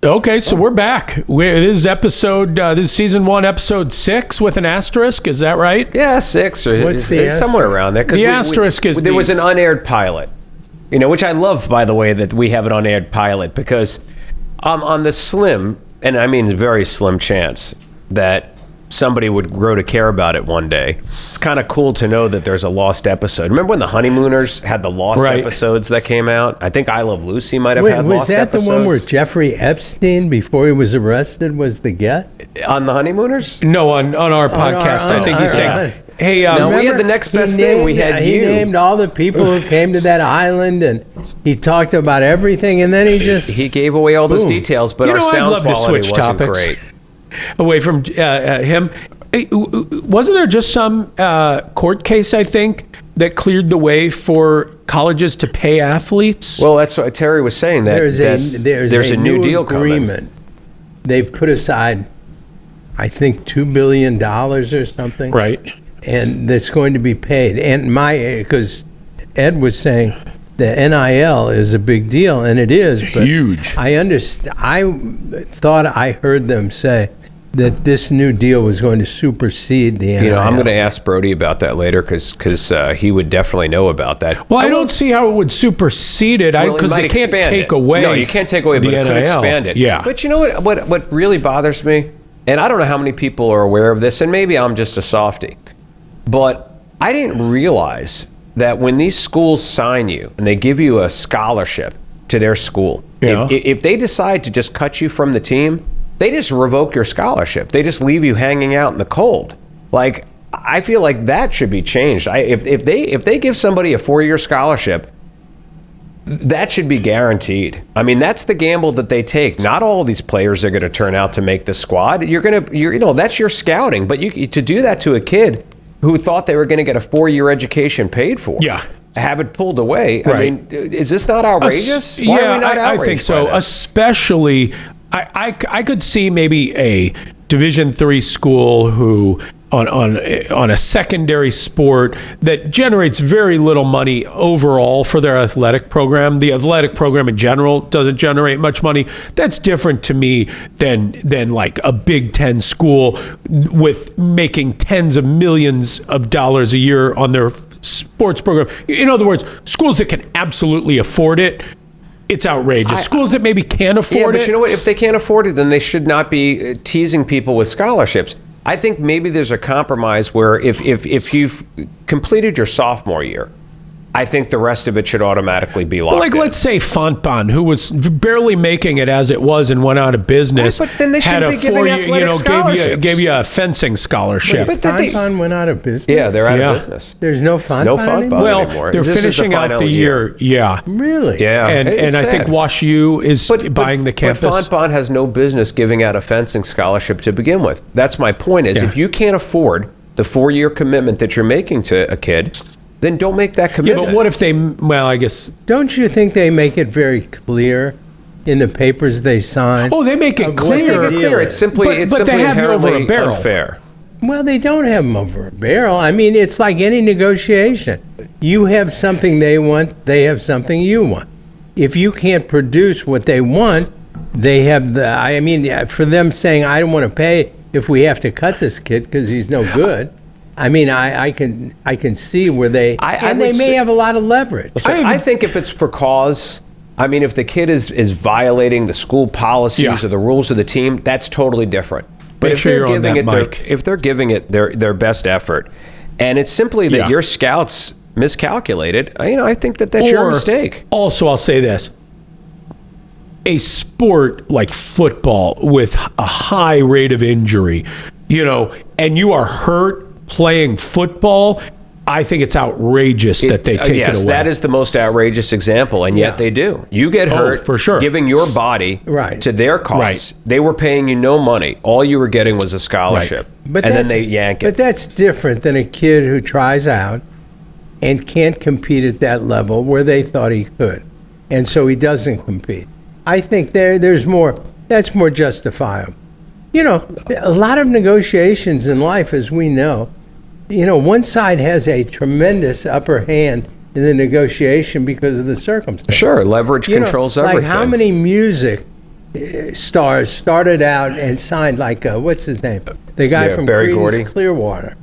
Okay, so we're back. This is season 1, episode 6 with an asterisk. Is that right? Yeah, 6 or What's the it's somewhere around there. The asterisk is there was an unaired pilot, which I love, by the way, that we have an unaired pilot, because on the slim, and I mean very slim chance that somebody would grow to care about it one day. It's kind of cool to know that there's a lost episode. Remember when the Honeymooners had the lost episodes that came out? I think I Love Lucy might have had lost episodes. Was that the one where Jeffrey Epstein, before he was arrested, was the guest? On the Honeymooners? No, on our podcast. I think he's saying, hey, no, we had the next best thing. We had He named all the people who came to that island, and he talked about everything, and then he gave away all those details, but our sound quality wasn't great. Away from him. Wasn't there just some court case, I think, that cleared the way for colleges to pay athletes? Well, that's what Terry was saying, that there's a new deal agreement. They've put aside, I think, $2 billion or something. Right. And that's going to be paid. And because Ed was saying the NIL is a big deal, and it is. But huge. I thought I heard them say that this new deal was going to supersede the NIL. I'm going to ask Brody about that later, because he would definitely know about that. Well, I don't see how it would supersede it, because they can't take away. No, you can't take away, but it could expand it. Yeah. But you know what really bothers me? And I don't know how many people are aware of this, and maybe I'm just a softie, but I didn't realize that when these schools sign you and they give you a scholarship to their school, if they decide to just cut you from the team, they just revoke your scholarship. They just leave you hanging out in the cold. Like, I feel like that should be changed. If they give somebody a 4-year scholarship, that should be guaranteed. I mean, that's the gamble that they take. Not all of these players are going to turn out to make the squad. That's your scouting. But to do that to a kid who thought they were going to get a 4-year education paid for, have it pulled away. Right. I mean, is this not outrageous? Why are we not outraged? I think so. Especially, I could see maybe a Division III school who on a secondary sport that generates very little money overall for their athletic program. The athletic program in general doesn't generate much money. That's different to me than like a Big Ten school with making tens of millions of dollars a year on their sports program. In other words, schools that can absolutely afford it, it's outrageous. Schools that maybe can't afford it. But you know what? If they can't afford it, then they should not be teasing people with scholarships. I think maybe there's a compromise where if you've completed your sophomore year, I think the rest of it should automatically be locked in. Let's say Fontbonne, who was barely making it as it was and went out of business, but then they had a 4-year, gave you a fencing scholarship. But Fontbonne went out of business? Yeah, they're out of business. There's no Fontbonne anymore? Well, they're finishing out the year. Yeah. Really? Yeah. And I think Wash U is buying the campus. But Fontbonne has no business giving out a fencing scholarship to begin with. That's my point, is if you can't afford the 4-year commitment that you're making to a kid, then don't make that commitment. Yeah, but what if I guess... Don't you think they make it very clear in the papers they sign? Oh, they make it clear. It's simply they have you over a barrel. Unfair. Well, they don't have them over a barrel. I mean, it's like any negotiation. You have something they want, they have something you want. If you can't produce what they want, they have for them saying, I don't want to pay if we have to cut this kid because he's no good. I mean, I can see where they may have a lot of leverage. I think if it's for cause, I mean, if the kid is violating the school policies or the rules of the team, that's totally different. But if they're giving it their best effort, and it's simply that your scouts miscalculated, I think that's your mistake. Also, I'll say this. A sport like football with a high rate of injury, and you are hurt playing football, I think it's outrageous that they take it away. Yes, that is the most outrageous example, and yet they do. You get hurt for sure, giving your body to their cause. Right. They were paying you no money. All you were getting was a scholarship, and then they yank it. But that's different than a kid who tries out and can't compete at that level where they thought he could, and so he doesn't compete. I think there's more. That's more justifiable. A lot of negotiations in life, as we know, one side has a tremendous upper hand in the negotiation because of the circumstances. Sure, leverage controls everything. Like how many music stars started out and signed like what's his name? The guy from Barry Creedence Gordy. Clearwater.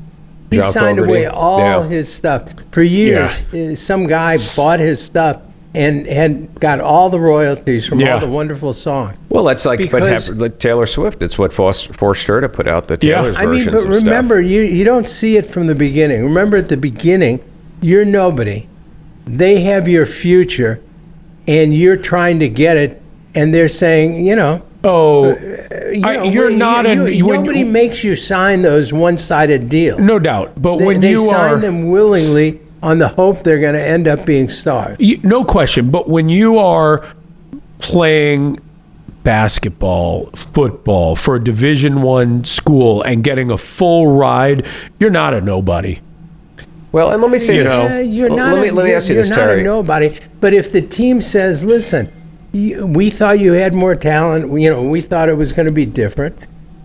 He John signed Fogerty. away all Yeah. his stuff for years. Some guy bought his stuff and had got all the royalties from all the wonderful songs. Well, that's like what Because- happened with Taylor Swift. It's what forced her to put out the Taylor's I mean, versions but of stuff. remember, you don't see it from the beginning. Remember, at the beginning, you're nobody. They have your future, and you're trying to get it, and they're saying, you're not nobody makes you sign those one-sided deals. No doubt. But when they you sign are them willingly on the hope they're going to end up being stars. no question, but when you are playing basketball, football for a Division I school and getting a full ride, you're not a nobody. Well, and let me say, You're not. let me ask you you're this, not Terry. a nobody. But if the team says, "Listen, we thought you had more talent. We thought it was going to be different.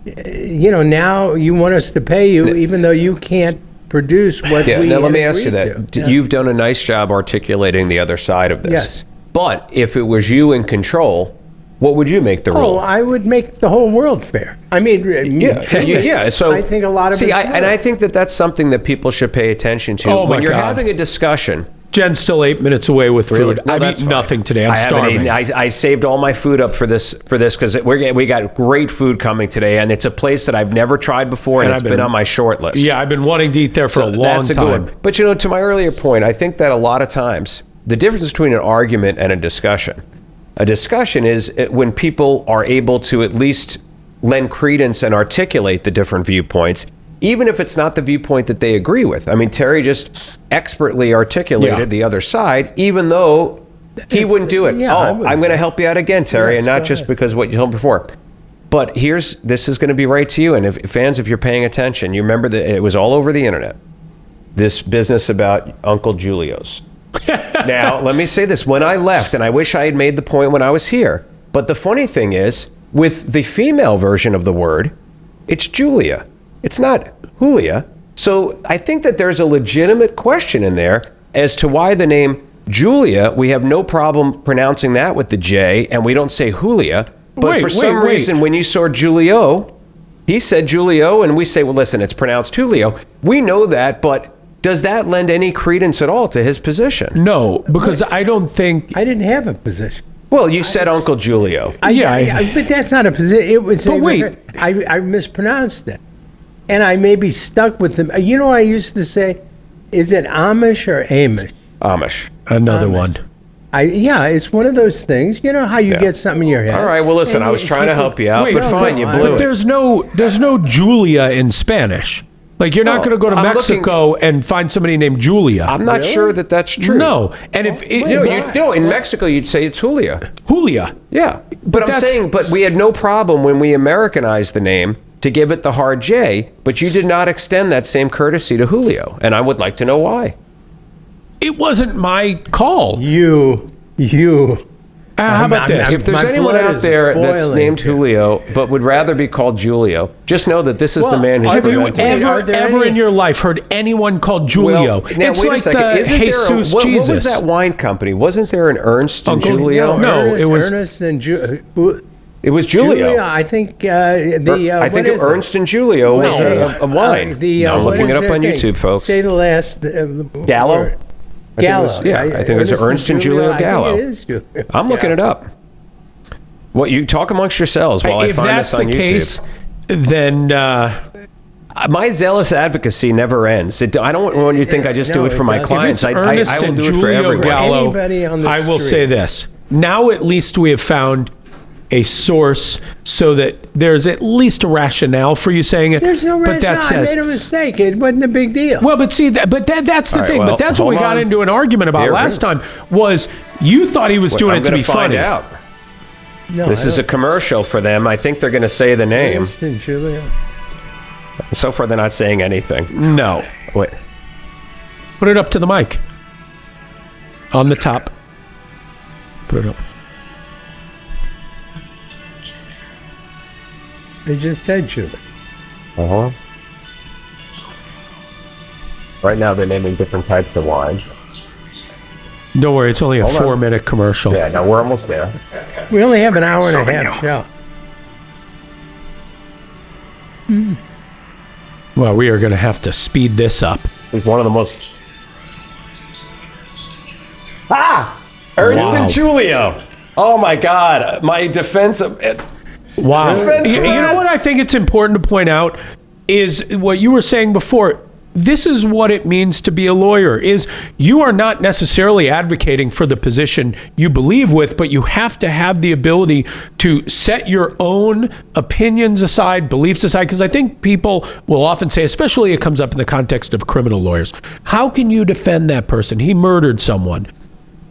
Now you want us to pay you, even though you can't produce what we." Now let me had ask you agreed that. to. You've done a nice job articulating the other side of this. Yes. But if it was you in control, what would you make the Oh, rule? I would make the whole world fair. I mean, Yeah. So I think a lot of see, it's and I think that's something that people should pay attention to Oh, my when you're God. having a discussion. Jen's still 8 minutes away with food. Really? No, I've that's eaten fine. nothing today. I'm I haven't starving. eaten. I saved all my food up for this because we got great food coming today, and it's a place that I've never tried before, and And it's I've been been- on my short list. Yeah, I've been wanting to eat there for a long That's a good time. one. But to my earlier point, I think that a lot of times the difference between an argument and a discussion is when people are able to at least lend credence and articulate the different viewpoints, even if it's not the viewpoint that they agree with. I mean, Terry just expertly articulated the other side, even though he wouldn't do it. yeah, I I'm wouldn't. going to help you out again, Terry, Yes, and not go just ahead. because of what you told me before. But this is going to be right to you. And if fans, if you're paying attention, you remember that it was all over the internet. This business about Uncle Julio's. Now, let me say this. When I left, and I wish I had made the point when I was here, but the funny thing is, with the female version of the word, it's Julia. It's not Julia. So I think that there's a legitimate question in there as to why the name Julia, we have no problem pronouncing that with the J, and we don't say Julia. But for some reason, when you saw Julio, he said Julio, and we say, well, listen, it's pronounced Julio. We know that, but does that lend any credence at all to his position? No, because I don't think. I didn't have a position. Well, you said Uncle Julio. But that's not a position. It was. But wait. I mispronounced it, and I maybe stuck with them. You know what I used to say? Is it Amish or Amish? Amish. Another one. It's one of those things. You know how you get something in your head. All right, well, listen, And I was trying to help you out, Wait, but fine, you blew But it. there's no Julia in Spanish. Like you're not No, going to go to I'm Mexico and find somebody named Julia. I'm not sure that that's true. No, and if it, In Mexico, you'd say it's Julia. Julia. Yeah, but I'm that's- saying, but we had no problem when we Americanized the name to give it the hard J, but you did not extend that same courtesy to Julio, and I would like to know why. It wasn't my call. You. How about this? If there's My anyone blood out is there that's boiling named here. Julio but would rather be called Julio, just know that this is the Well, man who's Have you preventing it. Are there ever any- in your life heard anyone called Julio? Well, now, It's wait a like second. the Isn't Jesus there what Jesus. was that wine company? Wasn't there an Ernst and Uncle- Julio? No, it was- Ernest and It was Julio. Julia. I think I think Ernst and Julio was a wine. I'm what looking it is up their on thing? YouTube, folks. Say the last Gallo? word. I think it Gallo. was- yeah, I think it was Ernst and Julio Gallo. I think it is Julio. I'm looking it up. What you talk amongst yourselves while I If find that's this on the YouTube. case, then My zealous advocacy never ends. I don't want you to think I just do No, it for it my doesn't. clients. I Ernest will and do it for Julio everyone. Gallo, Anybody on the I will street. say this. Now at least we have found a source so that there's at least a rationale for you saying it. There's no but rationale. that says, I made a mistake. It wasn't a big deal. well, but see, that's the right, thing. well, but that's what we hold got on. into an argument about Here, last here. time was you thought he was doing I'm it to gonna be find funny. out. No, This I is a don't- commercial for them. I think they're going to say the name. Ernest and Julia. So far, they're not saying anything. No. Wait. Put it up to the mic. On the top. Put it up. They just said Julia. Uh-huh. Right now, they're naming different types of wine. Don't worry, it's only a 4-minute commercial. Yeah, no, we're almost there. We only have an hour and a half show. Well, we are going to have to speed this up. He's one of the most... Ernst Wow. and Julio. Oh, my God. My defense... Wow. Defense You know what I think it's important to point out is what you were saying before. This is what it means to be a lawyer, is you are not necessarily advocating for the position you believe with, but you have to have the ability to set your own opinions aside, beliefs aside, because I think people will often say, especially it comes up in the context of criminal lawyers, how can you defend that person? He murdered someone.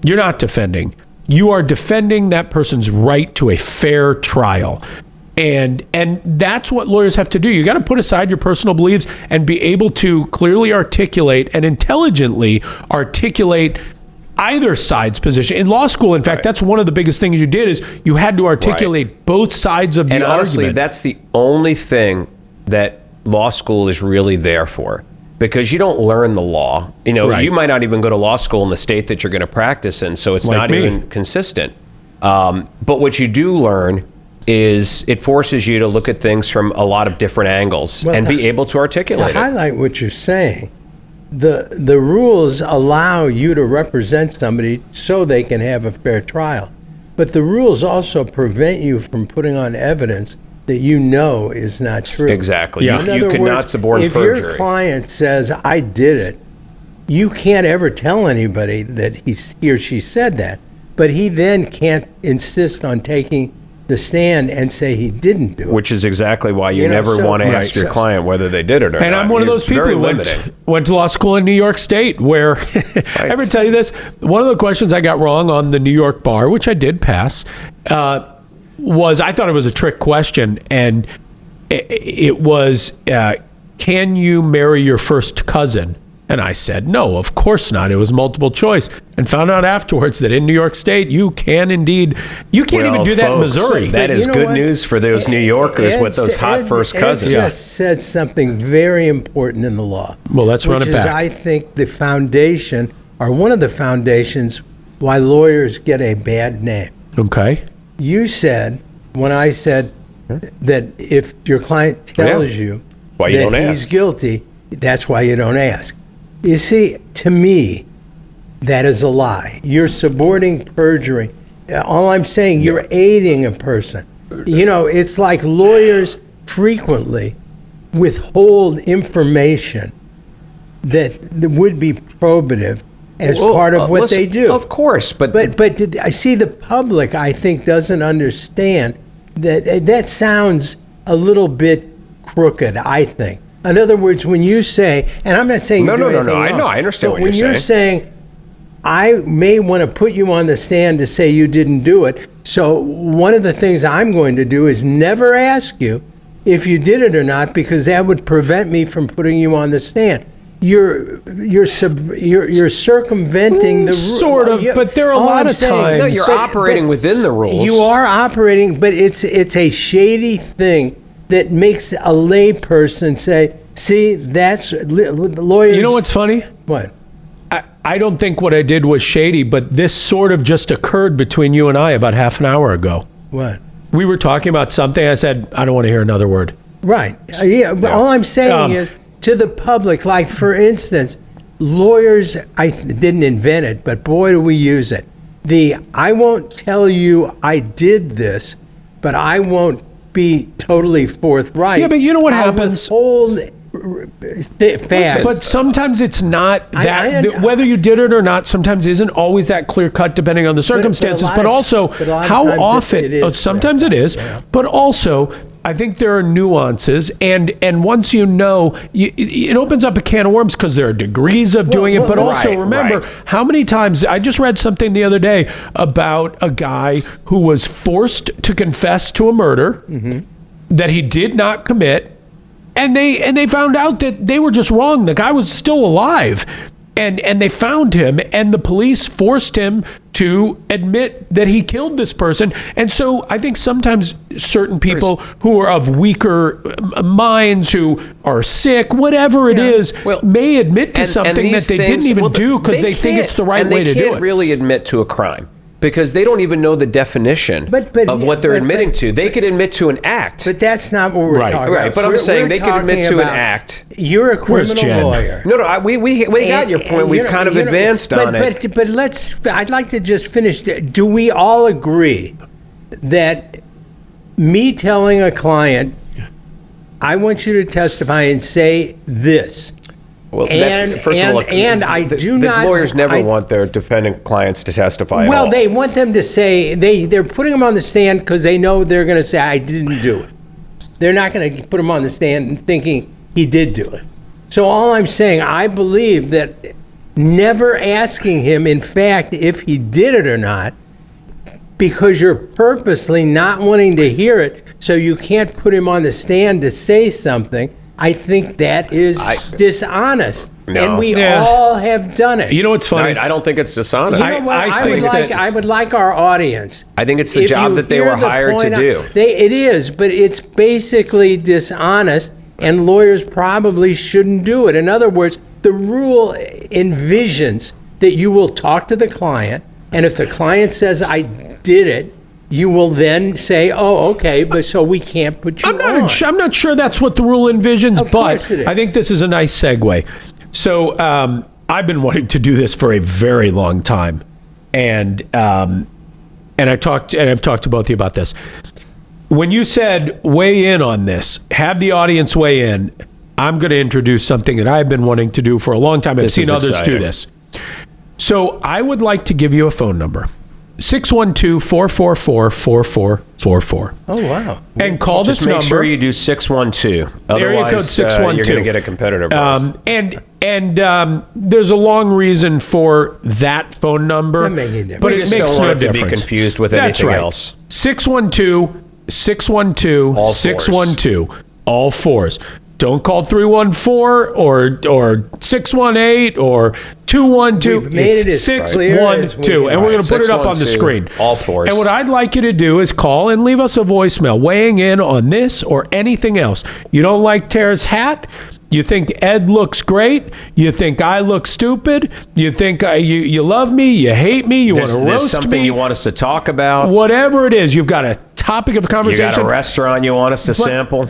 You're not defending. You are defending that person's right to a fair trial. And that's what lawyers have to do. You got to put aside your personal beliefs and be able to clearly articulate and intelligently articulate either side's position. In law school, in fact, that's one of the biggest things you did is you had to articulate both sides of the And honestly, argument. that's the only thing that law school is really there for. Because you don't learn the law. You know, Right. you might not even go to law school in the state that you're going to practice in, so it's Like not me. even consistent. But what you do learn is it forces you to look at things from a lot of different angles and be able to articulate To it. highlight what you're saying, the rules allow you to represent somebody so they can have a fair trial. But the rules also prevent you from putting on evidence that you know is not true. Exactly. Yeah. In You other cannot words, suborn if perjury. your client says, I did it, you can't ever tell anybody that he or she said that. But he then can't insist on taking the stand and say he didn't do it. Which is exactly why you You know, never so- want to right, ask your so- client whether they did it or not. And I'm one of those It's people very who limiting. went to law school in New York State where, ever tell you this? One of the questions I got wrong on the New York bar, which I did pass, was I thought it was a trick question. And it was, can you marry your first cousin? And I said, no, of course not. It was multiple choice. And found out afterwards that in New York State, you can indeed, you can't even Well, do that in folks, Missouri. That But is you know good what? news for those New Yorkers with those hot first cousins. Ed just said something very important in the law. Well, let's run which it is, back. I think, the foundation, or one of the foundations, why lawyers get a bad name. Okay. You said, when I said that if your client tells you Why you that don't he's ask. guilty, that's why you don't ask. You see, to me, that is a lie. You're suborning perjury. All I'm saying, you're aiding a person. You know, it's like lawyers frequently withhold information that would be probative as part of what listen, they do. Of course, but I see the public, I think, doesn't understand that sounds a little bit crooked, I think. In other words, when you say, and I'm not saying No, you do no, no, anything no, I wrong, know, I understand but what you're when you're saying, I may want to put you on the stand to say you didn't do it, so one of the things I'm going to do is never ask you if you did it or not, because that would prevent me from putting you on the stand. You're circumventing the rules. Sort of, but there are a lot of times- no, you're operating within the rules. You are operating, but it's a shady thing that makes a layperson say, "See, that's lawyers." You know what's funny? What? I don't think what I did was shady, but this sort of just occurred between you and I about half an hour ago. What? We were talking about something. I said, I don't want to hear another word. Right. Yeah. But all I'm saying is to the public, like for instance, lawyers. I didn't invent it, but boy, do we use it. I won't tell you I did this, but I won't be totally forthright. Yeah, but you know what I'll happens? withhold facts. But sometimes it's not that, I- whether you did it or not, sometimes isn't always that clear cut depending on the circumstances. lot But of- also, but a lot of how times often, it is sometimes it is, but also, I think there are nuances. And once you know, it opens up a can of worms because there are degrees of doing it. But also, right, remember, right. how many times, I just read something the other day about a guy who was forced to confess to a murder that he did not commit. And they found out that they were just wrong. The guy was still alive. And they found him, and the police forced him to admit that he killed this person. And so I think sometimes certain people who are of weaker minds, who are sick, whatever it is, may admit to something that they didn't even do because they think it's the right way to do it. They can't really admit to a crime, because they don't even know the definition of what they're admitting to. They could admit to an act. But that's not what we're talking about. Right, but I'm saying they could admit to an act. You're a criminal lawyer. No, we got your point. We've kind of advanced on it. But I'd like to just finish. Do we all agree that me telling a client, I want you to testify and say this, well, first of all, the lawyers never want their defendant clients to testify. Well, at all. they want them to say they're putting them on the stand because they know they're going to say I didn't do it. They're not going to put him on the stand thinking he did do it. So all I'm saying, I believe that never asking him, in fact, if he did it or not, because you're purposely not wanting to hear it, so you can't put him on the stand to say something. I think that is dishonest, and we all have done it. You know what's funny? I don't think it's dishonest. You know what? I would like our audience. I think it's the job that they were hired to do. It is, but it's basically dishonest, and lawyers probably shouldn't do it. In other words, the rule envisions that you will talk to the client, and if the client says, I did it, you will then say, oh, okay, but so we can't put you on. I'm not sure that's what the rule envisions, but I think this is a nice segue. So I've been wanting to do this for a very long time, and I've talked to both of you about this. When you said weigh in on this, have the audience weigh in, I'm going to introduce something that I've been wanting to do for a long time. I've seen others do this. So I would like to give you a phone number. 612-444-4444. Oh, wow. And call this number. Just make sure you do 612. Area code 612. You're going to get a competitor voice. And there's a long reason for that phone number. But it makes no difference. To be confused with anything else. 612-612-612. All fours. Don't call 314 or 618 or 212. It's 612. And we're going to put it up on the screen. All fours. And what I'd like you to do is call and leave us a voicemail weighing in on this or anything else. You don't like Tara's hat? You think Ed looks great? You think I look stupid? You think you love me? You hate me? You want to roast me? There's something you want us to talk about? Whatever it is, you've got a topic of conversation. You got a restaurant you want us to sample?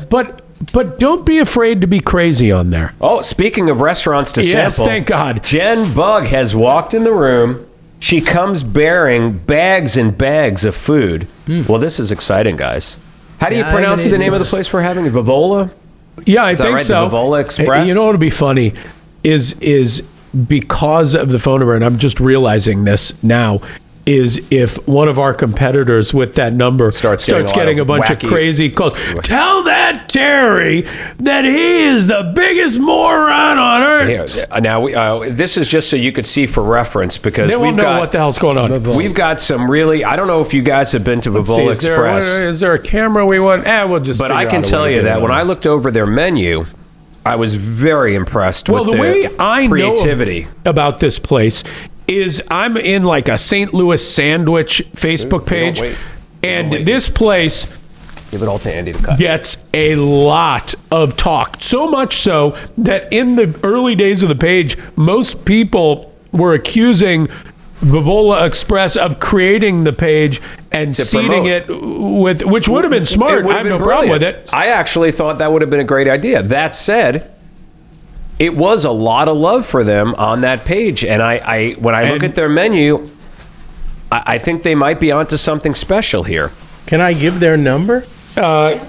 But don't be afraid to be crazy on there. Oh, speaking of restaurants to sample. Yes, thank God. Jen Bug has walked in the room. She comes bearing bags and bags of food. Well, this is exciting, guys. How do you pronounce the name of the place we're having? Vivola? Yeah, I think so. The Vivola Express? You know what would be funny is because of the phone number, and I'm just realizing this now, is if one of our competitors with that number starts getting a bunch of crazy calls. Tell that Terry that he is the biggest moron on earth. Here, now, this is just so you could see for reference, because they won't know what the hell's going on. We've got some really, I don't know if you guys have been to Vivola Express. Is there a camera we want? We'll just. But I can tell you that when I looked over their menu, I was very impressed with the way I creativity about this place is I'm in like a St. Louis sandwich Facebook page, and this place give it all to Andy to cut. Gets a lot of talk. So much so that in the early days of the page, most people were accusing Vivola Express of creating the page and seeding it with, which would have been smart. I have no problem with it. I actually thought that would have been a great idea. That said, it was a lot of love for them on that page, and I when I look at their menu, I think they might be onto something special here. Can I give their number? I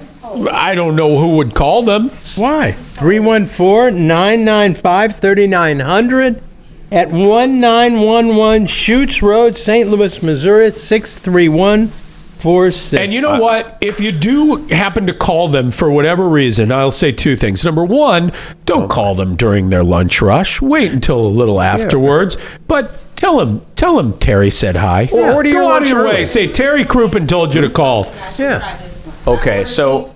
don't know who would call them. Why? 314-995-3900 at 1911 Schutz Road, St. Louis, Missouri, 63146. And you know what? If you do happen to call them for whatever reason, I'll say two things. Number one, don't call them during their lunch rush. Wait until a little afterwards. But tell them Terry said hi. Or order your lunch way. Say Terry Crouppen told you to call. Yeah. Okay, so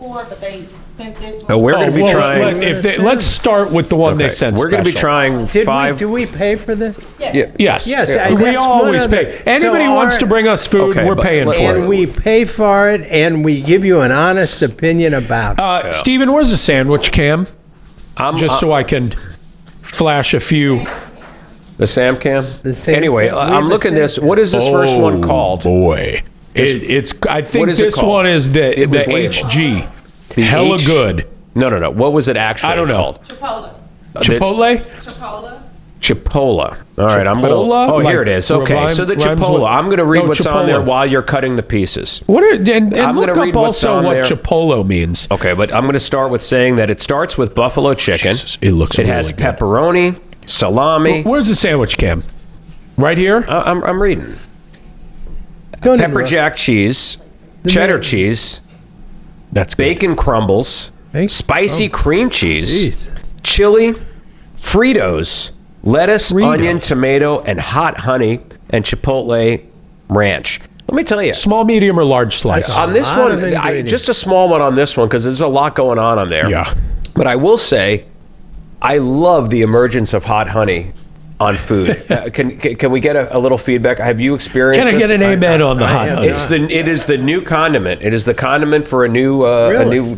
sent this Oh, one. we're going to be well, trying. let's start with the one they sent. We're going to be special. trying Did 5. do we pay for this? Yeah. Yes. Yes, we that's always one of the- pay. Anybody so wants our- to bring us food, Okay, we're but paying let- for And it. we pay for it, and we give you an honest opinion about it. Steven, where's the sandwich cam? I'm, Just so I can flash a few. the Sam Cam. Sam Anyway, Cam. I'm looking at this. What is this first one called? Boy. It's. I think what is it this called? one is the It was labeled. HG. The Hella H- good. No. What was it actually I don't know. called? Chipotle. Chipotle? Chipotle. Chipotle. All right, I'm going to. Chipotle? Oh, here Like it is. Okay, rhyme- so the rhymes Chipotle. with- I'm going to read No, what's on there Chipotle. while you're cutting the pieces. What are, and I'm look gonna read up what's also on what there. Chipotle means. Okay, but I'm going to start with saying that it starts with buffalo chicken. Jesus, it looks It has really good. pepperoni, salami. Where's the sandwich cam? Right here? I'm reading. Don't Pepper interrupt. jack cheese, cheddar cheese, That's good. bacon crumbles, Bacon- spicy cream cheese, Jesus. chili, Fritos, lettuce, Fritos. onion, tomato, and hot honey, and chipotle ranch. Let me tell you, Small, medium, or large slice? on this lot of one, ingredients. just a small one on this one because there's a lot going on there. Yeah. But I will say, I love the emergence of hot honey on food. Can we get a little feedback? Have you experienced Can I this? get an amen on the hot have honey? It is the new condiment. It is the condiment for a new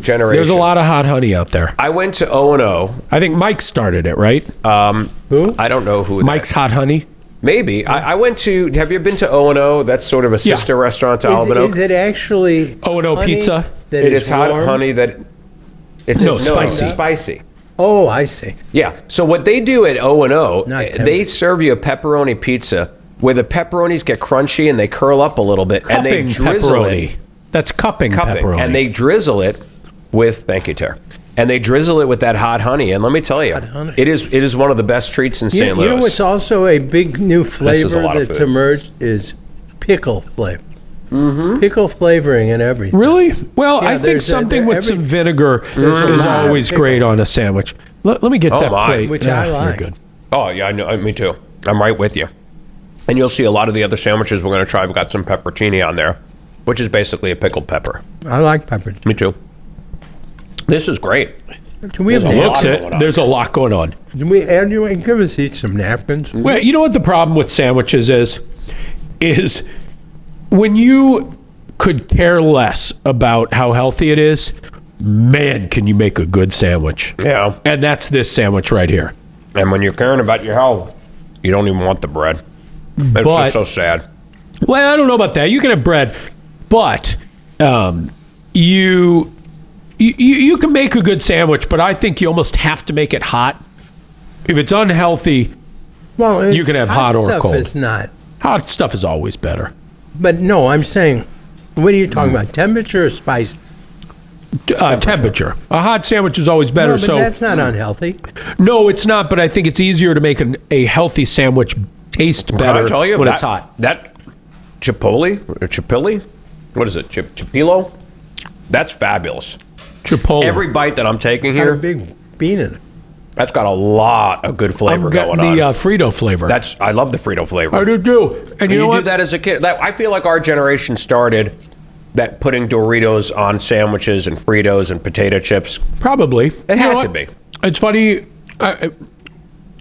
generation. There's a lot of hot honey out there. I went to O&O. I think Mike started it, right? Who? I don't know who. Mike's Hot Honey. Maybe. I went to. Have you been to O&O? That's sort of a sister restaurant to Alvin Oak. Is it actually O&O honey pizza? that It is hot warm? honey that. It's No, spicy. Spicy. Oh, I see. Yeah. So what they do at O&O, Not they serve you a pepperoni pizza where the pepperonis get crunchy and they curl up a little bit, and they Cupping drizzle pepperoni. it. That's cupping pepperoni. And they drizzle it with. Thank you, Tara. And they drizzle it with that hot honey. And let me tell you, honey. it is one of the best treats in St. You know Louis. what's also a big new is a flavor lot of that's food. emerged is pickle flavor. Mm-hmm. Pickle flavoring and everything. Really? Well, Yeah, I think there's something with some vinegar There's a is lot of always pickle. great on a sandwich. Let me get that my. plate. Which I you're like. good. Oh, yeah, I know. Me too. I'm right with you. And you'll see a lot of the other sandwiches we're going to try. We've got some pepperoncini on there, which is basically a pickled pepper. I like pepper. Me too. This is great. Do we have There's a lot Looks going it. on. There's a lot going on. Do we add you and give us each some napkins? Well, you know what the problem with sandwiches is when you could care less about how healthy it is, man, can you make a good sandwich. Yeah. And that's this sandwich right here. And when you're caring about your health, you don't even want the bread. It's But- just so sad. Well, I don't know about that. You can have bread, but you can make a good sandwich, but I think you almost have to make it hot. If it's unhealthy, Well, You can have hot or stuff cold. Is not. hot stuff is always better. But no, I'm saying, what are you talking about? Temperature or spice? Temperature. A hot sandwich is always better. No, but so that's not unhealthy. no, it's not. But I think it's easier to make a healthy sandwich taste better I tell you, when that, it's hot. That Chipotle or Chipili, what is it? Chipilo? That's fabulous. Chipotle. Every bite that I'm taking Got a here, big bean in it. that's got a lot of good flavor I've got going the on. Frito flavor. I love the Frito flavor. I do too. And you know You what? do that as a kid. I feel like our generation started that putting Doritos on sandwiches and Fritos and potato chips. Probably. It You know had what? to be. It's funny.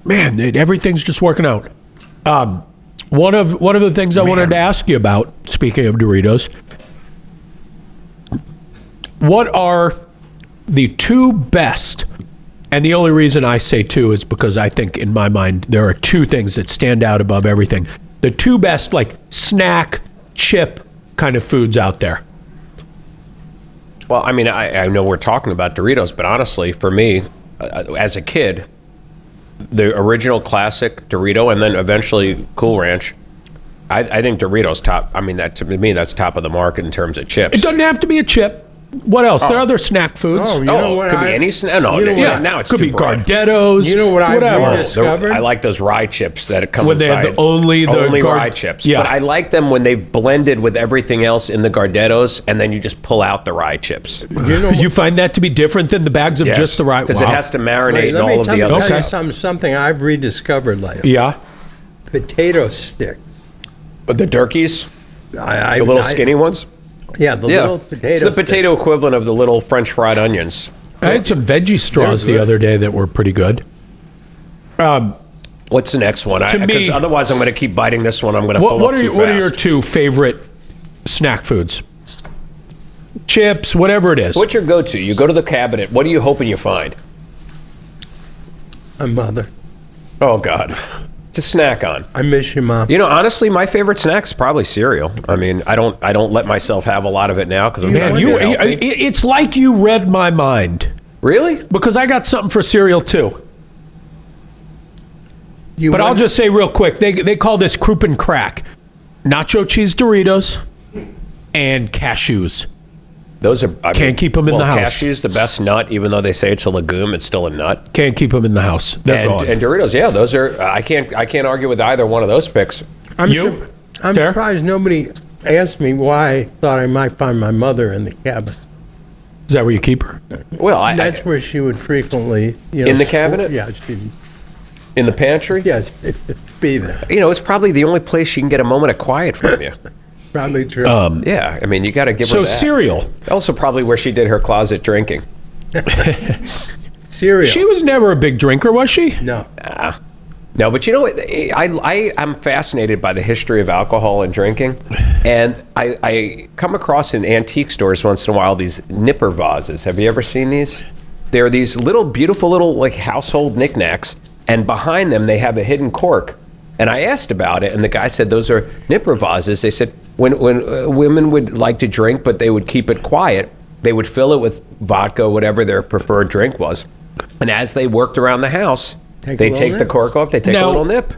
Man, everything's just working out. One of the things I wanted to ask you about, speaking of Doritos, what are the two best? And the only reason I say two is because I think in my mind there are two things that stand out above everything. The two best like snack, chip kind of foods out there. Well, I mean, I know we're talking about Doritos, but honestly, for me, as a kid, the original classic Dorito and then eventually Cool Ranch, I think Doritos top. I mean, that to me, that's top of the market in terms of chips. It doesn't have to be a chip. What else? There are other snack foods. Oh, you know what it could be I- any snack. No, you know yeah, what- now it's could too be broad. Gardettos. You know what I whatever. really discovered? I like those rye chips that come When they have inside. the only rye chips. Yeah. But I like them when they've blended with everything else in the Gardettos, and then you just pull out the rye chips. You know, You find that to be different than the bags of just the right? because it has to marinate and all of the other tell you stuff. something I've rediscovered lately. Yeah. Potato sticks. But the turkeys, The the little skinny ones. Yeah, the little potato it's the stick. potato equivalent of the little French fried onions. I had some veggie straws the other day that were pretty good. What's the next one? Because otherwise I'm going to keep biting this one. I'm going to fill up too fast. What are your two favorite snack foods? Chips, whatever it is. What's your go-to? You go to the cabinet. What are you hoping you find? My mother. Oh, God. To snack on. I miss you, Mom. You know, honestly, my favorite snack's probably cereal. I mean, I don't let myself have a lot of it now because I'm trying to get healthy. It's like you read my mind. Really? Because I got something for cereal, too. But I'll just say real quick, they call this Crouppen crack. Nacho cheese Doritos and cashews. Those are can't keep them in the house. Cashews, the best nut, even though they say it's a legume, it's still a nut. Can't keep them in the house. They're gone. And Doritos, yeah, those are. I can't argue with either one of those picks. I'm surprised nobody asked me why I thought I might find my mother in the cabin. Is that where you keep her? Well, that's where she would frequently, in the cabinet. Yeah, she'd. In the pantry? Yes, be there. You know, it's probably the only place she can get a moment of quiet from you. Probably true. Yeah, I mean, you got to give her that. So cereal. Also probably where she did her closet drinking. Cereal. She was never a big drinker, was she? No. No, but you know what? I'm fascinated by the history of alcohol and drinking. And I come across in antique stores once in a while these nipper vases. Have you ever seen these? They're these little, beautiful little like household knickknacks. And behind them, they have a hidden cork. And I asked about it, and the guy said those are nipper vases. They said when women would like to drink, but they would keep it quiet, they would fill it with vodka, whatever their preferred drink was. And as they worked around the house, they take the cork off, they take a little nip.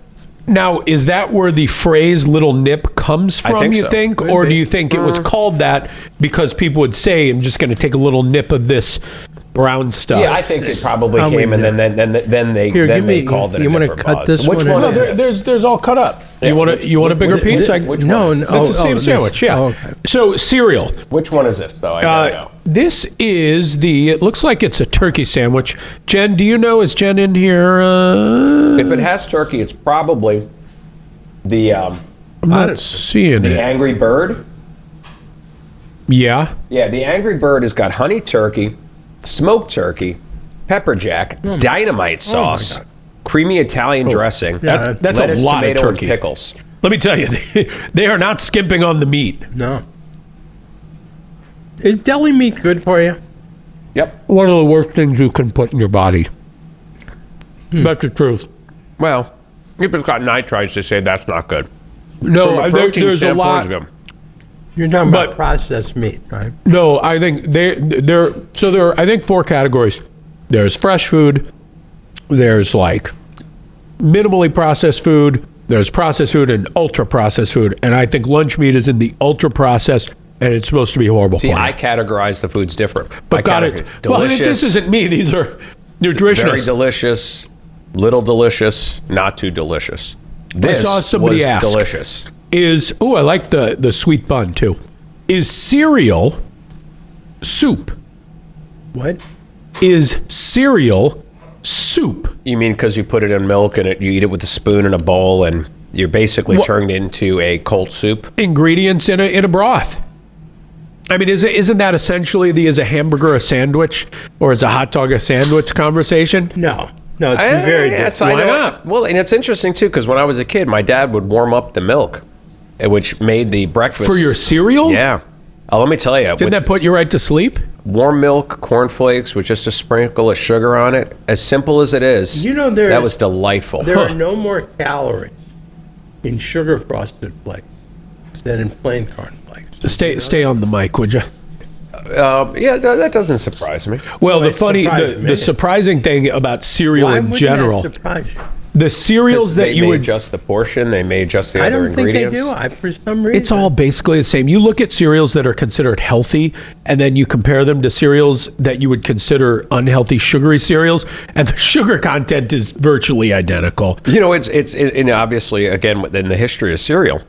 Now, is that where the phrase little nip comes from, you think? Or do you think it was called that because people would say, I'm just going to take a little nip of this brown stuff? Yeah, I think it probably came, and then they called it. You want to cut this Which one? No, there's all cut up. Yeah. You want a bigger piece? Which no, one? It's the same sandwich. Yeah. Oh, okay. So cereal. Which one is this, though? I gotta know. This is it looks like it's a turkey sandwich. Jen, do you know? Is Jen in here? If it has turkey, it's probably the. I'm not seeing it. The Angry Bird. Yeah. Yeah, the Angry Bird has got honey turkey, smoked turkey, pepper jack, dynamite sauce, creamy Italian dressing. That's lettuce, a lot of tomato, turkey. and pickles. Let me tell you, they are not skimping on the meat. No. Is deli meat good for you? Yep. One of the worst things you can put in your body. That's the truth. Well, if it's got nitrites, they say that's not good. No, there's a lot. You're talking about processed meat, right? No, I think there are I think 4 categories. There's fresh food, there's like minimally processed food, there's processed food and ultra processed food, and I think lunch meat is in the ultra processed, and it's supposed to be horrible for you. I categorize the foods different. But got it. Well, this isn't me. These are nutritionists. Very delicious, little delicious, not too delicious. This I saw somebody ask. Delicious. I like the sweet bun too. Is cereal soup? What? Is cereal soup? You mean because you put it in milk and you eat it with a spoon in a bowl and you're basically turned into a cold soup? Ingredients in a broth. I mean, isn't that essentially is a hamburger a sandwich or is a hot dog a sandwich conversation? No, it's very different. Why not? Well, and it's interesting too because when I was a kid, my dad would warm up the milk, which made the breakfast for your cereal. Yeah. Let me tell you. Didn't that put you right to sleep? Warm milk, cornflakes with just a sprinkle of sugar on it. As simple as it is, that was delightful. There are no more calories in sugar frosted flakes than in plain cornflakes. Stay on the mic, would you? Yeah, that doesn't surprise me. Well, the surprising thing about cereal in general. That surprise you? The cereals that you would adjust the portion, they may adjust the other ingredients. I don't think they do. For some reason, it's all basically the same. You look at cereals that are considered healthy, and then you compare them to cereals that you would consider unhealthy, sugary cereals, and the sugar content is virtually identical. You know, it's obviously again in the history of cereal.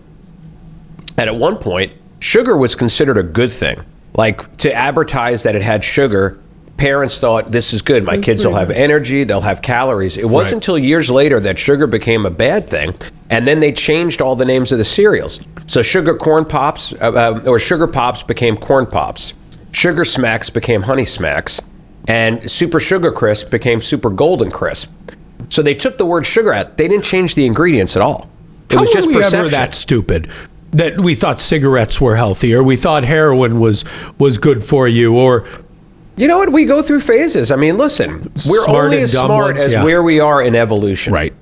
And at one point, sugar was considered a good thing. Like to advertise that it had sugar. Parents thought, this is good. My kids will have energy. They'll have calories. It wasn't until years later that sugar became a bad thing. And then they changed all the names of the cereals. So sugar corn pops or sugar pops became corn pops. Sugar smacks became honey smacks. and Super Sugar Crisp became Super Golden Crisp. So they took the word sugar out. They didn't change the ingredients at all. It was just we perception. ever that stupid that we thought cigarettes were healthy, or we thought heroin was good for you, or You know what? We go through phases. I mean, listen, we're Smart only and as dumb smart ones, as yeah. where we are in evolution. right.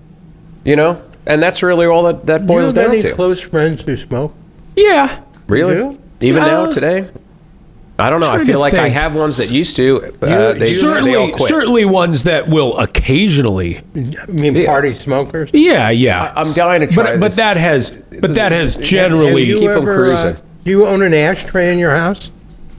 You know? And that's really all that Do you boils have down any to. close friends who smoke? Yeah. Really? You? Even now, Yeah. today? I don't know. I Trying feel to like I think. have ones that used to. They all quit. Certainly ones that will occasionally. I mean, party smokers? Yeah, yeah. I'm dying to try but this. that has Have generally. you keep 'em ever, cruising. do you own an ashtray in your house?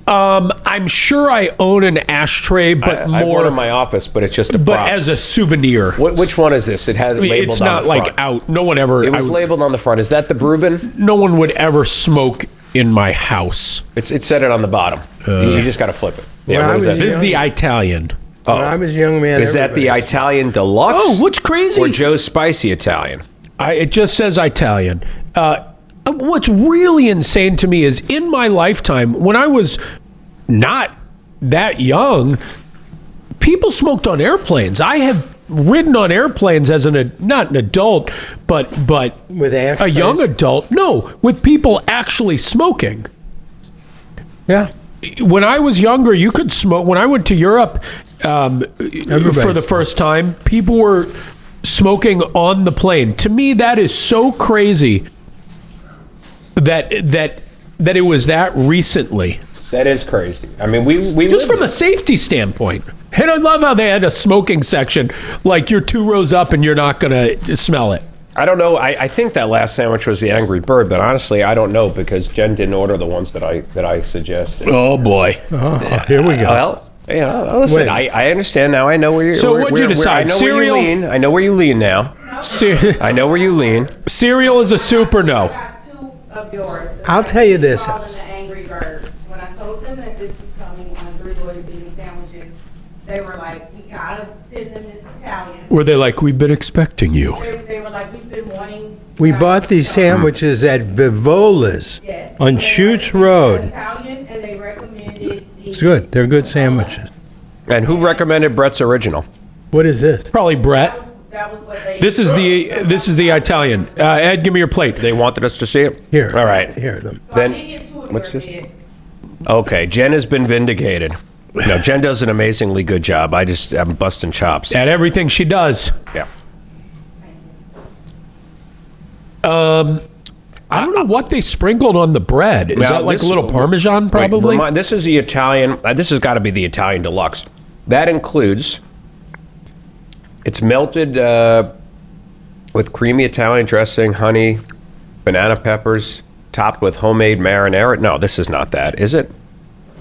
I'm sure I own an ashtray, but I have one more. in my office, but it's just a but prop. as a souvenir. Which one is this? It has it labeled It's on not the like front. out. No one ever. It was labeled on the front. Is that the Brubin? no one would ever smoke in my house. It said it on the bottom. You just got to flip it. Yeah, When what I is was that? This is the Italian. When I was a young man, Is that the everybody- Italian Deluxe? Oh, what's crazy? Or Joe's Spicy Italian? It just says Italian. What's really insane to me is in my lifetime, when I was not that young, people smoked on airplanes. I have ridden on airplanes as not an adult, but With a ashtrays? young adult. No, with people actually smoking. Yeah. When I was younger, you could smoke. When I went to Europe for the first time, people were smoking on the plane. To me, that is so crazy that it was that recently. That is crazy. I mean, we Just lived from a safety standpoint. And I love how they had a smoking section. Like you're 2 rows up and you're not going to smell it. I don't know. I think that last sandwich was the Angry Bird, but honestly, I don't know because Jen didn't order the ones that I suggested. Oh, boy. Here we go. Well, yeah, listen, Wait. I understand now. I know where you're. So what'd you decide? I know Cereal? where you lean. I know where you lean now. I know where you lean. Cereal is a soup or no? got 2 of yours. I'll tell you this. Calling the Angry Bird. When I told them that this was coming on 3 Boys Eating Sandwiches, they were like, we gotta send them this Italian. Were they like, we've been expecting you? They were like, we've been wanting. We bought these sandwiches at Vivola's Yes. on They Chutes recommended Road. Italian, and they recommended the. It's good. They're good sandwiches. And who recommended Brett's Original? What is this? Probably Brett. That was what they. This is the Italian. Ed, give me your plate. They wanted us to see it. Here. All right. Here them. So then- I did get 2 of what's yours, this? Ed. Okay, Jen has been vindicated. No, Jen does an amazingly good job. I'm busting chops. At everything she does. Yeah. I don't know what they sprinkled on the bread. Is Now, that like this- a little Parmesan, probably? Wait, this is the Italian. This has got to be the Italian Deluxe. That includes. It's melted with creamy Italian dressing, honey, banana peppers, topped with homemade marinara. No, this is not that, is it?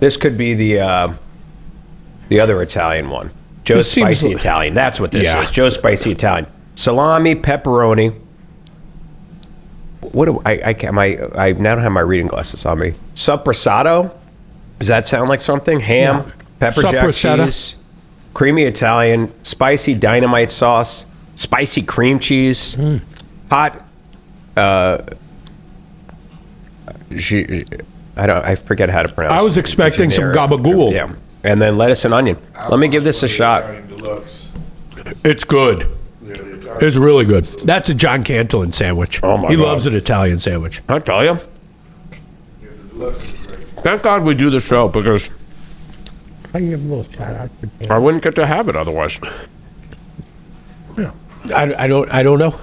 This could be the other Italian one. Joe's This seems Spicy li- Italian. That's what this Yeah. is. Joe's Spicy Italian. Salami, pepperoni. What do I now don't have my reading glasses on me. Suppressato? Does that sound like something? Ham, pepper jack Suppressata. cheese, creamy Italian, spicy dynamite sauce, spicy cream cheese, hot. I forget how to pronounce. I was expecting some generic. gabagool. Yeah, and then lettuce and onion. Let me give this a shot. Italian Deluxe. It's good. Yeah, the Italian. It's really good. That's a John Cantillon sandwich. Oh, my he God. loves an Italian sandwich. I tell you, Yeah, the Deluxe is great. thank God we do the show because I can give a little shout out to Dan. I wouldn't get to have it otherwise. I don't know.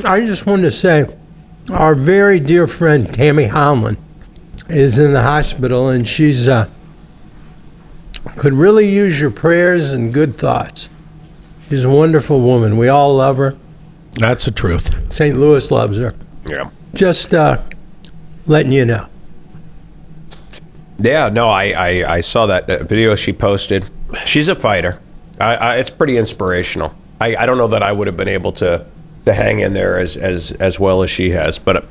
I just wanted to say, our very dear friend Tammy Holland is in the hospital, and she's could really use your prayers and good thoughts. She's a wonderful woman. We all love her. That's the truth. St. Louis loves her. Yeah. Just letting you know. Yeah, no, I saw that video she posted. She's a fighter. It's pretty inspirational. I don't know that I would have been able to hang in there as well as she has, but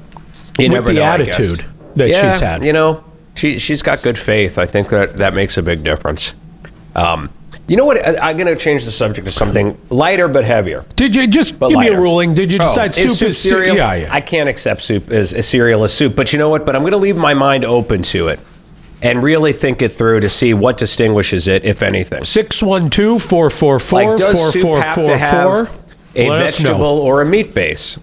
you never With the know, I guess. attitude that Yeah, she's had. you know, she's got good faith. I think that makes a big difference. You know what? I'm going to change the subject to something lighter but heavier. Did you just give me lighter. a ruling? Did you decide soup is cereal? Yeah, yeah. I can't accept soup as cereal as soup, but you know what? But I'm going to leave my mind open to it. and really think it through to see what distinguishes it, if anything. 612-444-4444. Like, does soup have to have a vegetable or a meat base?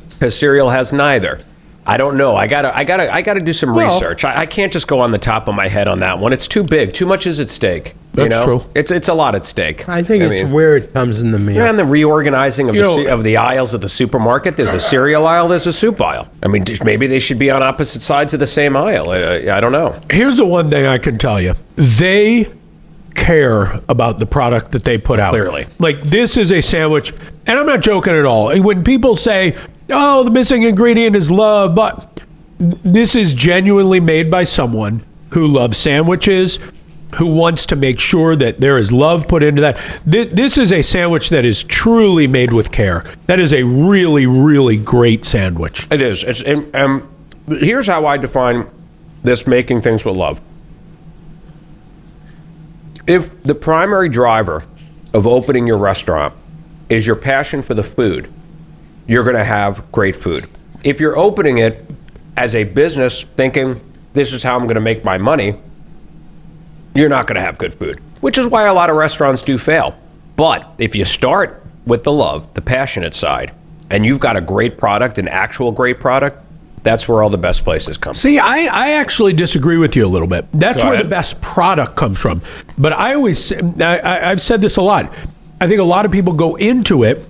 Because cereal has neither. I don't know. I gotta do some research. I can't just go on the top of my head on that one. It's too big. Too much is at stake. That's true. It's a lot at stake. I think it's where it comes in the meal. And the reorganizing of the aisles of the supermarket. There's a cereal aisle. There's a soup aisle. I mean, maybe they should be on opposite sides of the same aisle. I don't know. Here's the one thing I can tell you. They care about the product that they put out. Clearly. Like, this is a sandwich, and I'm not joking at all. When people say, oh, the missing ingredient is love, but this is genuinely made by someone who loves sandwiches, who wants to make sure that there is love put into that. This is a sandwich that is truly made with care. That is a really, really great sandwich. It is. Here's how I define this making things with love. If the primary driver of opening your restaurant is your passion for the food, you're going to have great food. If you're opening it as a business thinking, this is how I'm going to make my money, you're not going to have good food, which is why a lot of restaurants do fail. But if you start with the love, the passionate side, and you've got a great product, an actual great product, that's where all the best places come. See, I actually disagree with you a little bit. That's Go where ahead. the best product comes from. But I've said this a lot. I think a lot of people go into it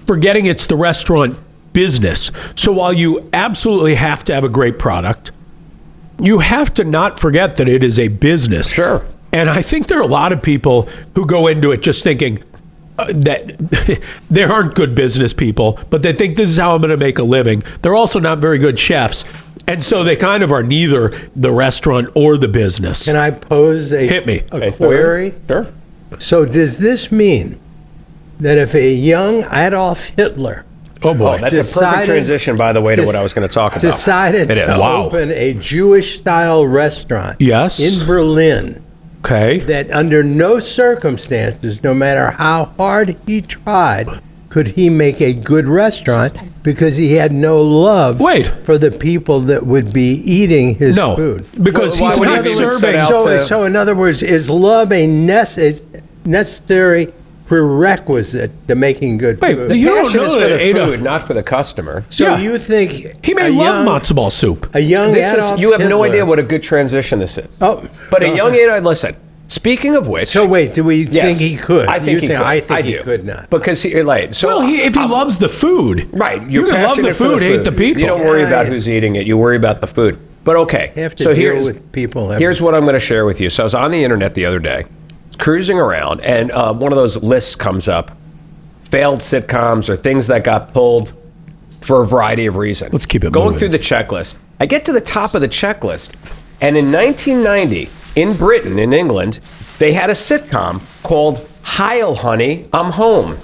forgetting it's the restaurant business. So while you absolutely have to have a great product, you have to not forget that it is a business. Sure. And I think there are a lot of people who go into it just thinking that there aren't good business people, but they think this is how I'm going to make a living. They're also not very good chefs. And so they kind of are neither the restaurant or the business. Can I pose Hit me. a query? Sure. So does this mean that if a young Adolf Hitler Oh, boy. Oh, that's a perfect transition, by the way, to what I was going to talk about. decided It is. to Wow. open a Jewish-style restaurant Yes. in Berlin, Okay. that under no circumstances, no matter how hard he tried, could he make a good restaurant because he had no love Wait. for the people that would be eating his No, food. because Well, he's why would not he be set serving. out So in other words, is love a necessary prerequisite to making good Wait, food? you don't Passion is know for that the Ada- food, not for the customer. So Yeah. you think He may a love young- matzo ball soup. A young This Adolf is, you have no Hitler- idea what a good transition this is. Oh, But a young Adolf, listen, speaking of which. So wait, do we yes, think he could? I think You he could. I think he do. could not. Because he, like, so. Well, if he loves the food. Right. You You're can love the passionate for food, hate the people. You don't worry about Yeah. who's eating it. You worry about the food. But okay. Have to so deal here's, with people. here's what I'm going to share with you. So I was on the internet the other day, cruising around, and one of those lists comes up. Failed sitcoms or things that got pulled for a variety of reasons. Let's keep it Going moving. through the checklist. I get to the top of the checklist, and in 1990, in Britain, in England, they had a sitcom called Heil Honey, I'm Home.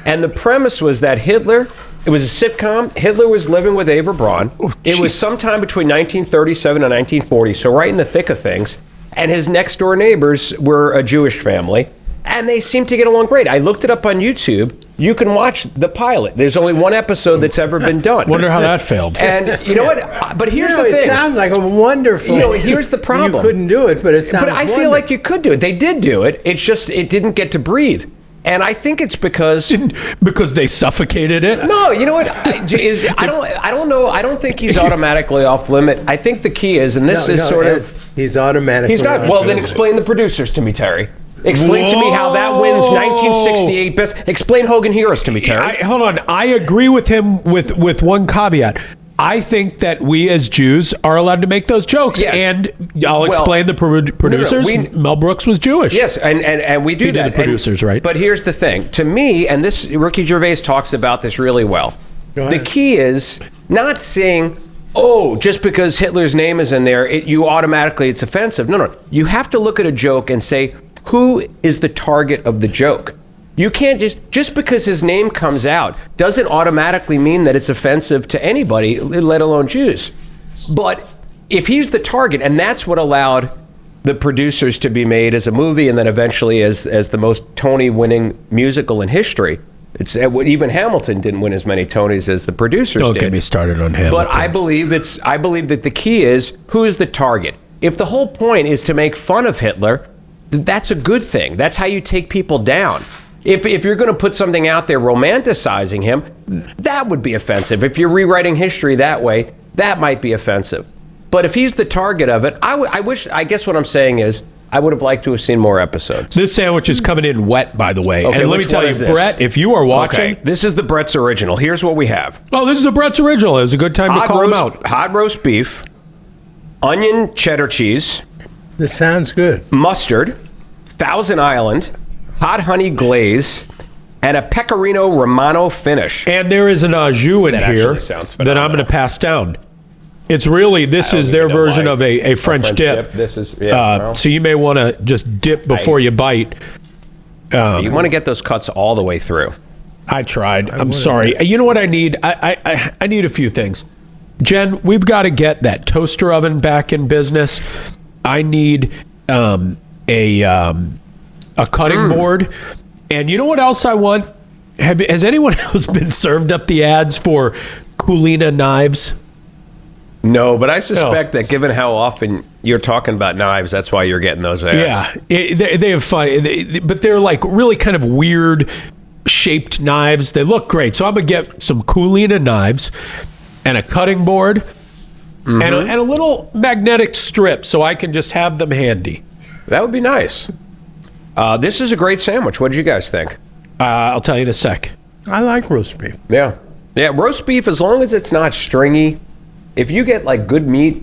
And the premise was that Hitler, it was a sitcom, Hitler was living with Eva Braun. It was sometime between 1937 and 1940, so right in the thick of things. And his next door neighbors were a Jewish family. And they seem to get along great. I looked it up on YouTube. You can watch the pilot. There's only one episode that's ever been done. Wonder how that failed. And you know what? But here's the It thing. sounds like a wonderful. You know, here's the problem. You couldn't do it, but it sounds. But I feel like you could do it. They did do it. It's just it didn't get to breathe. And I think it's because Because they suffocated it. no, you know what? I don't know. I don't think he's automatically off limit. I think the key is, and this is sort of He's automatically. he's not. Well, then explain the producers to me, Terry. Explain to me how that wins 1968 best. Explain Hogan Heroes to me, Terry. Hold on. I agree with him with one caveat. I think that we as Jews are allowed to make those jokes. Yes. And I'll explain the producers. Mel Brooks was Jewish. Yes, and we do He did that. the producers, right? But here's the thing. To me, and this Ricky Gervais talks about this really well. Go The ahead. key is not saying, oh, just because Hitler's name is in there, you automatically it's offensive. No. You have to look at a joke and say, who is the target of the joke? You can't just because his name comes out doesn't automatically mean that it's offensive to anybody, let alone Jews. But if he's the target, and that's what allowed the producers to be made as a movie, and then eventually as the most Tony-winning musical in history. It's even Hamilton didn't win as many Tonys as the producers Don't did. get me started on Hamilton. But I believe that the key is who is the target. If the whole point is to make fun of Hitler, that's a good thing. That's how you take people down. If you're going to put something out there romanticizing him, that would be offensive. If you're rewriting history that way, that might be offensive. But if he's the target of it, I guess what I'm saying is, I would have liked to have seen more episodes. This sandwich is coming in wet, by the way. Okay, and let me tell you, Brett, if you are watching... Okay, this is the Brett's Original. Here's what we have. Oh, this is the Brett's Original. It was a good time to call him out. Hot roast beef, onion cheddar cheese, This sounds good. mustard, Thousand Island, hot honey glaze, and a pecorino romano finish. And there is an au jus in That here actually sounds that I'm phenomenal. going to pass down. It's really, this is their version of a French dip. This is, well, So you may want to just dip before you bite. you want to get those cuts all the way through. I tried. I'm sorry. You know what I need? I need a few things. Jen, we've got to get that toaster oven back in business. I need a cutting board. And you know what else I want? Has anyone else been served up the ads for Kulina knives? No, but I suspect that given how often you're talking about knives, that's why you're getting those ads. Yeah, they have fun, but they're like really kind of weird shaped knives. They look great. So I'm going to get some Kulina knives and a cutting board and a little magnetic strip so I can just have them handy. That would be nice. This is a great sandwich. What did you guys think? I'll tell you in a sec. I like roast beef. Yeah. Yeah, roast beef, as long as it's not stringy, if you get like good meat,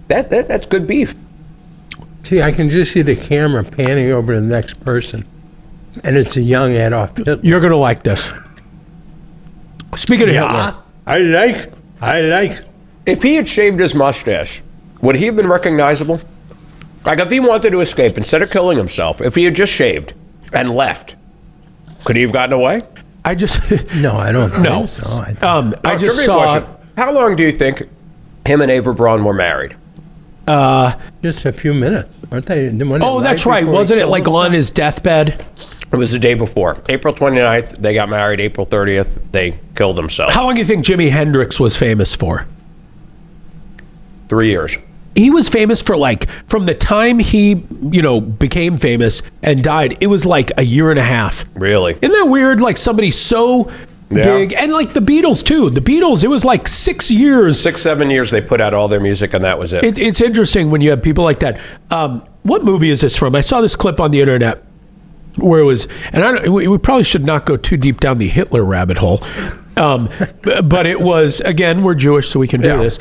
that's good beef. See, I can just see the camera panning over to the next person, and it's a young Adolf Hitler. You're going to like this. Speaking of Hitler. I like. If he had shaved his mustache, would he have been recognizable? Like if he wanted to escape, instead of killing himself, if he had just shaved and left, could he have gotten away? I just... No, I don't think No. so. I I just Trivia saw... question. How long do you think him and Ava Braun were married? just a few minutes, aren't they? Oh, that's right. Wasn't it like on his deathbed? It was the day before. April 29th, they got married. April 30th, they killed themselves. How long do you think Jimi Hendrix was famous for? 3 years. He was famous for like, from the time he, became famous and died, it was like a year and a half. Really? Isn't that weird? Like somebody so big. And like the Beatles too. The Beatles, it was like 6 years. 6-7 years they put out all their music and that was it. It's interesting when you have people like that. What movie is this from? I saw this clip on the internet where it was, and we probably should not go too deep down the Hitler rabbit hole. But it was, again, we're Jewish, so we can do this.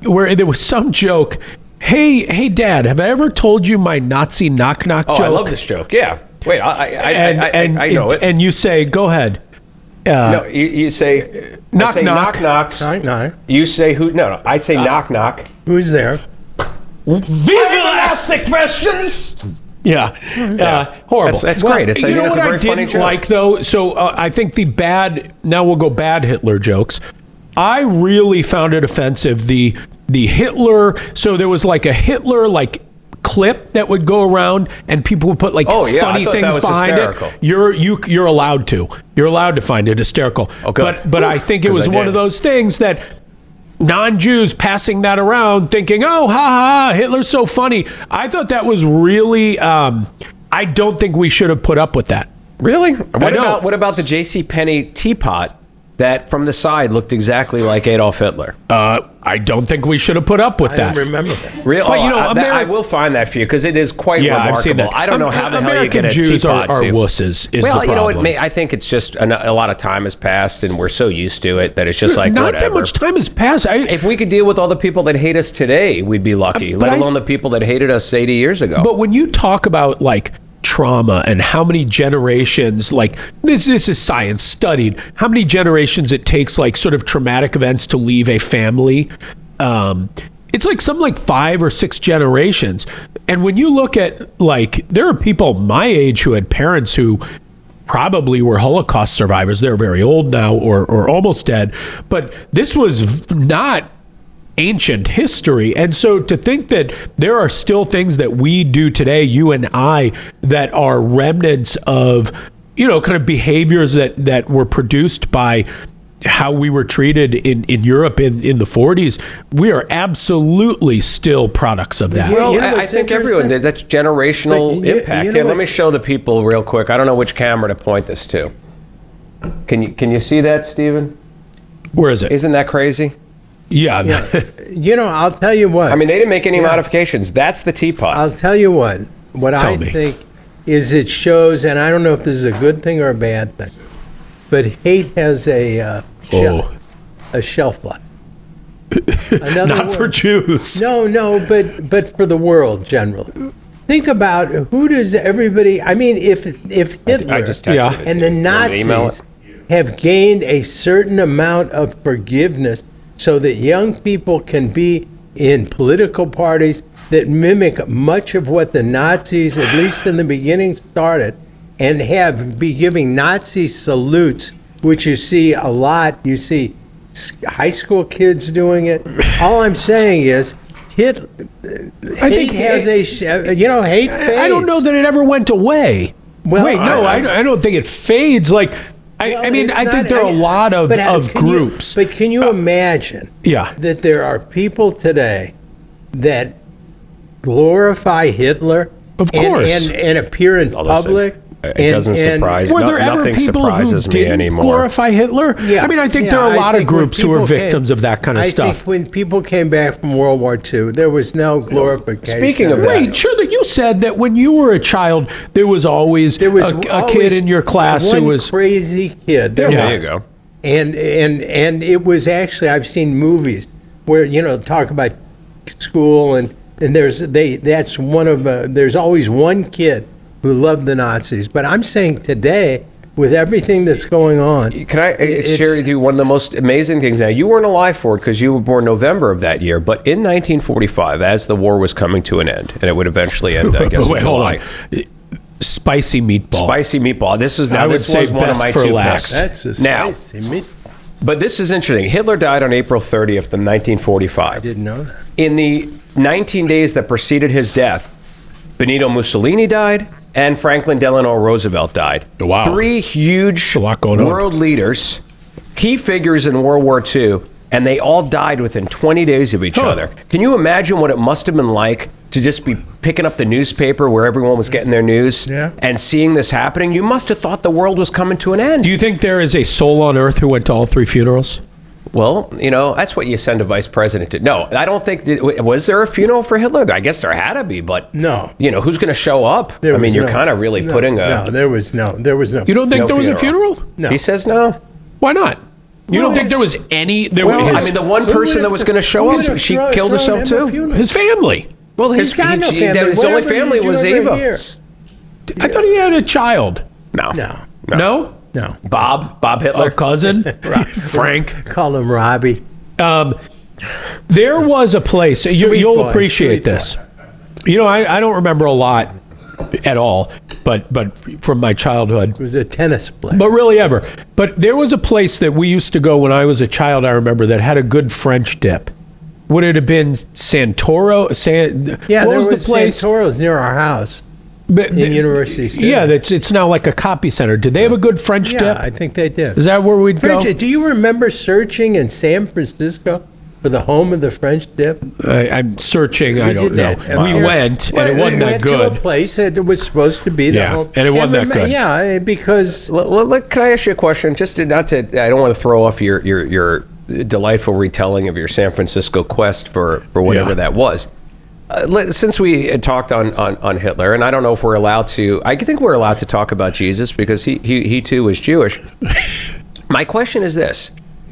Where there was some joke. Hey, Dad, have I ever told you my Nazi knock-knock joke? I love this joke. Yeah. Wait, I know it. And you say, go ahead. No, you say knock, I say knock. knock. No. You say who? No. I say knock knock. Who's there? Vivola! Ask the questions. Yeah. Horrible. That's great. It's, you know that's what a very I funny didn't joke. like though? So I think the bad. Now we'll go bad Hitler jokes. I really found it offensive. The Hitler. So there was like a Hitler clip that would go around and people would put I funny thought that things was behind hysterical. it. You're allowed to. You're allowed to find it hysterical. Okay. But I think it was one of those things that non-Jews passing that around thinking, oh, ha, Hitler's so funny. I thought that was really, I don't think we should have put up with that. Really? What about the JCPenney teapot that from the side looked exactly like Adolf Hitler? I don't think we should have put up with I that. don't remember that. Really? But, I will find that for you because it is quite remarkable. I've seen that. I don't know how the hell you American get a Jews teapot are too. wusses is Well, the you know problem. what? I think it's just a lot of time has passed and we're so used to it that it's just like Not whatever. that much time has passed. If we could deal with all the people that hate us today, we'd be lucky. But Let alone the people that hated us 80 years ago. But when you talk about trauma and how many generations, this is science studied, how many generations it takes sort of traumatic events to leave a family. It's something like 5 or 6 generations. And when you look at there are people my age who had parents who probably were Holocaust survivors. They're very old now or almost dead. But this was not ancient history. And so to think that there are still things that we do today, you and I, that are remnants of, kind of behaviors that were produced by how we were treated in Europe in the 40s, we are absolutely still products of that. Well, You know I what's think everyone, interesting? that's generational But you impact. know Here, let me what's- show the people real quick. I don't know which camera to point this to. Can you see that, Stephen? Where is it? Isn't that crazy? Yeah. I'll tell you what. I mean, they didn't make any modifications. That's the teapot. I'll tell you what. What Tell I me. think is it shows, and I don't know if this is a good thing or a bad thing, but hate has a shelf life. Another Not for word- Jews. No, but for the world generally. Think about who does everybody. I mean, if Hitler I just texted Yeah. it to and you. the You want me to email Nazis it? have gained a certain amount of forgiveness, so that young people can be in political parties that mimic much of what the Nazis, at least in the beginning, started, and be giving Nazi salutes, which you see a lot. You see high school kids doing it. All I'm saying is, hate think has hate fades. I don't know that it ever went away. Well, Wait, no, I don't think it fades. Like, I mean, it's I think not- there are a lot of but can you- groups. But can you imagine Yeah. that there are people today that glorify Hitler Of and- course. and appear in Listen, public? it doesn't surprise Were there ever nothing people surprises who me didn't anymore. glorify Hitler? Yeah, I mean, I think yeah, there are a lot of think when groups who are people victims of that kind of I stuff. think when people came back from World War II, there was no glorification. Speaking of that- Wait, sure that you said that when you were a child, there was always there was a kid always in your class one who was. crazy kid. There Yeah. There was. you go. And it was actually, I've seen movies where talk about school and that's one of there's always one kid who loved the Nazis. But I'm saying today, with everything that's going on, Can I share with you one of the most amazing things? Now, you weren't alive for it because you were born November of that year, but in 1945, as the war was coming to an end, and it would eventually end, I guess, in Wait, hold July. on. Spicy meatball. Spicy meatball. This is now. I would this say was one of best my for two last. picks. that's a Now, spicy meat. but this is interesting. Hitler died on April 30th of 1945. Didn't know that. In the 19 days that preceded his death, Benito Mussolini died and Franklin Delano Roosevelt died. Wow. Three huge a lot going on. world leaders, key figures in World War II, and they all died within 20 days of each other. Can you imagine what it must have been like to just be picking up the newspaper where everyone was getting their news and seeing this happening? You must have thought the world was coming to an end. Do you think there is a soul on earth who went to all three funerals? Well, that's what you send a vice president to. No, I don't think. Was there a funeral for Hitler? I guess there had to be, but No. who's going to show up? There I mean, was you're no- kind of really putting a. No, there was no. You don't think No there was a funeral. funeral? No. He says no. Why not? You Well- don't think there was any? There Well, was I mean, the one person that was going to show up, she killed herself too. his family. Well, He's got no family. his only Whatever family did you was ever Eva. hear? I thought he had a child. No. No. No? Bob Hitler. A cousin? Frank. Call him Robbie. There was a place, Sweet you'll boy, appreciate sweet this. I don't remember a lot at all, but from my childhood. It was a tennis player. But really ever. But there was a place that we used to go when I was a child, I remember, that had a good French dip. Would it have been Santoro? Yeah, what there was was the place? Santoro's near our house But in University City. Yeah, it's now like a copy center. Did they have a good French Yeah, dip? I think they did. Is that where we'd go? Do you remember searching in San Francisco for the home of the French dip? I'm searching. I We don't did know. that. We went, and it wasn't we that went to good. a place that was supposed to be the Yeah, home. and it wasn't that good. Yeah, because Can I ask you a question? Just I don't want to throw off your delightful retelling of your San Francisco quest for whatever Yeah. that was. Since we had talked on Hitler, and I don't know if we're allowed to. I think we're allowed to talk about Jesus because he too was Jewish. My question is this: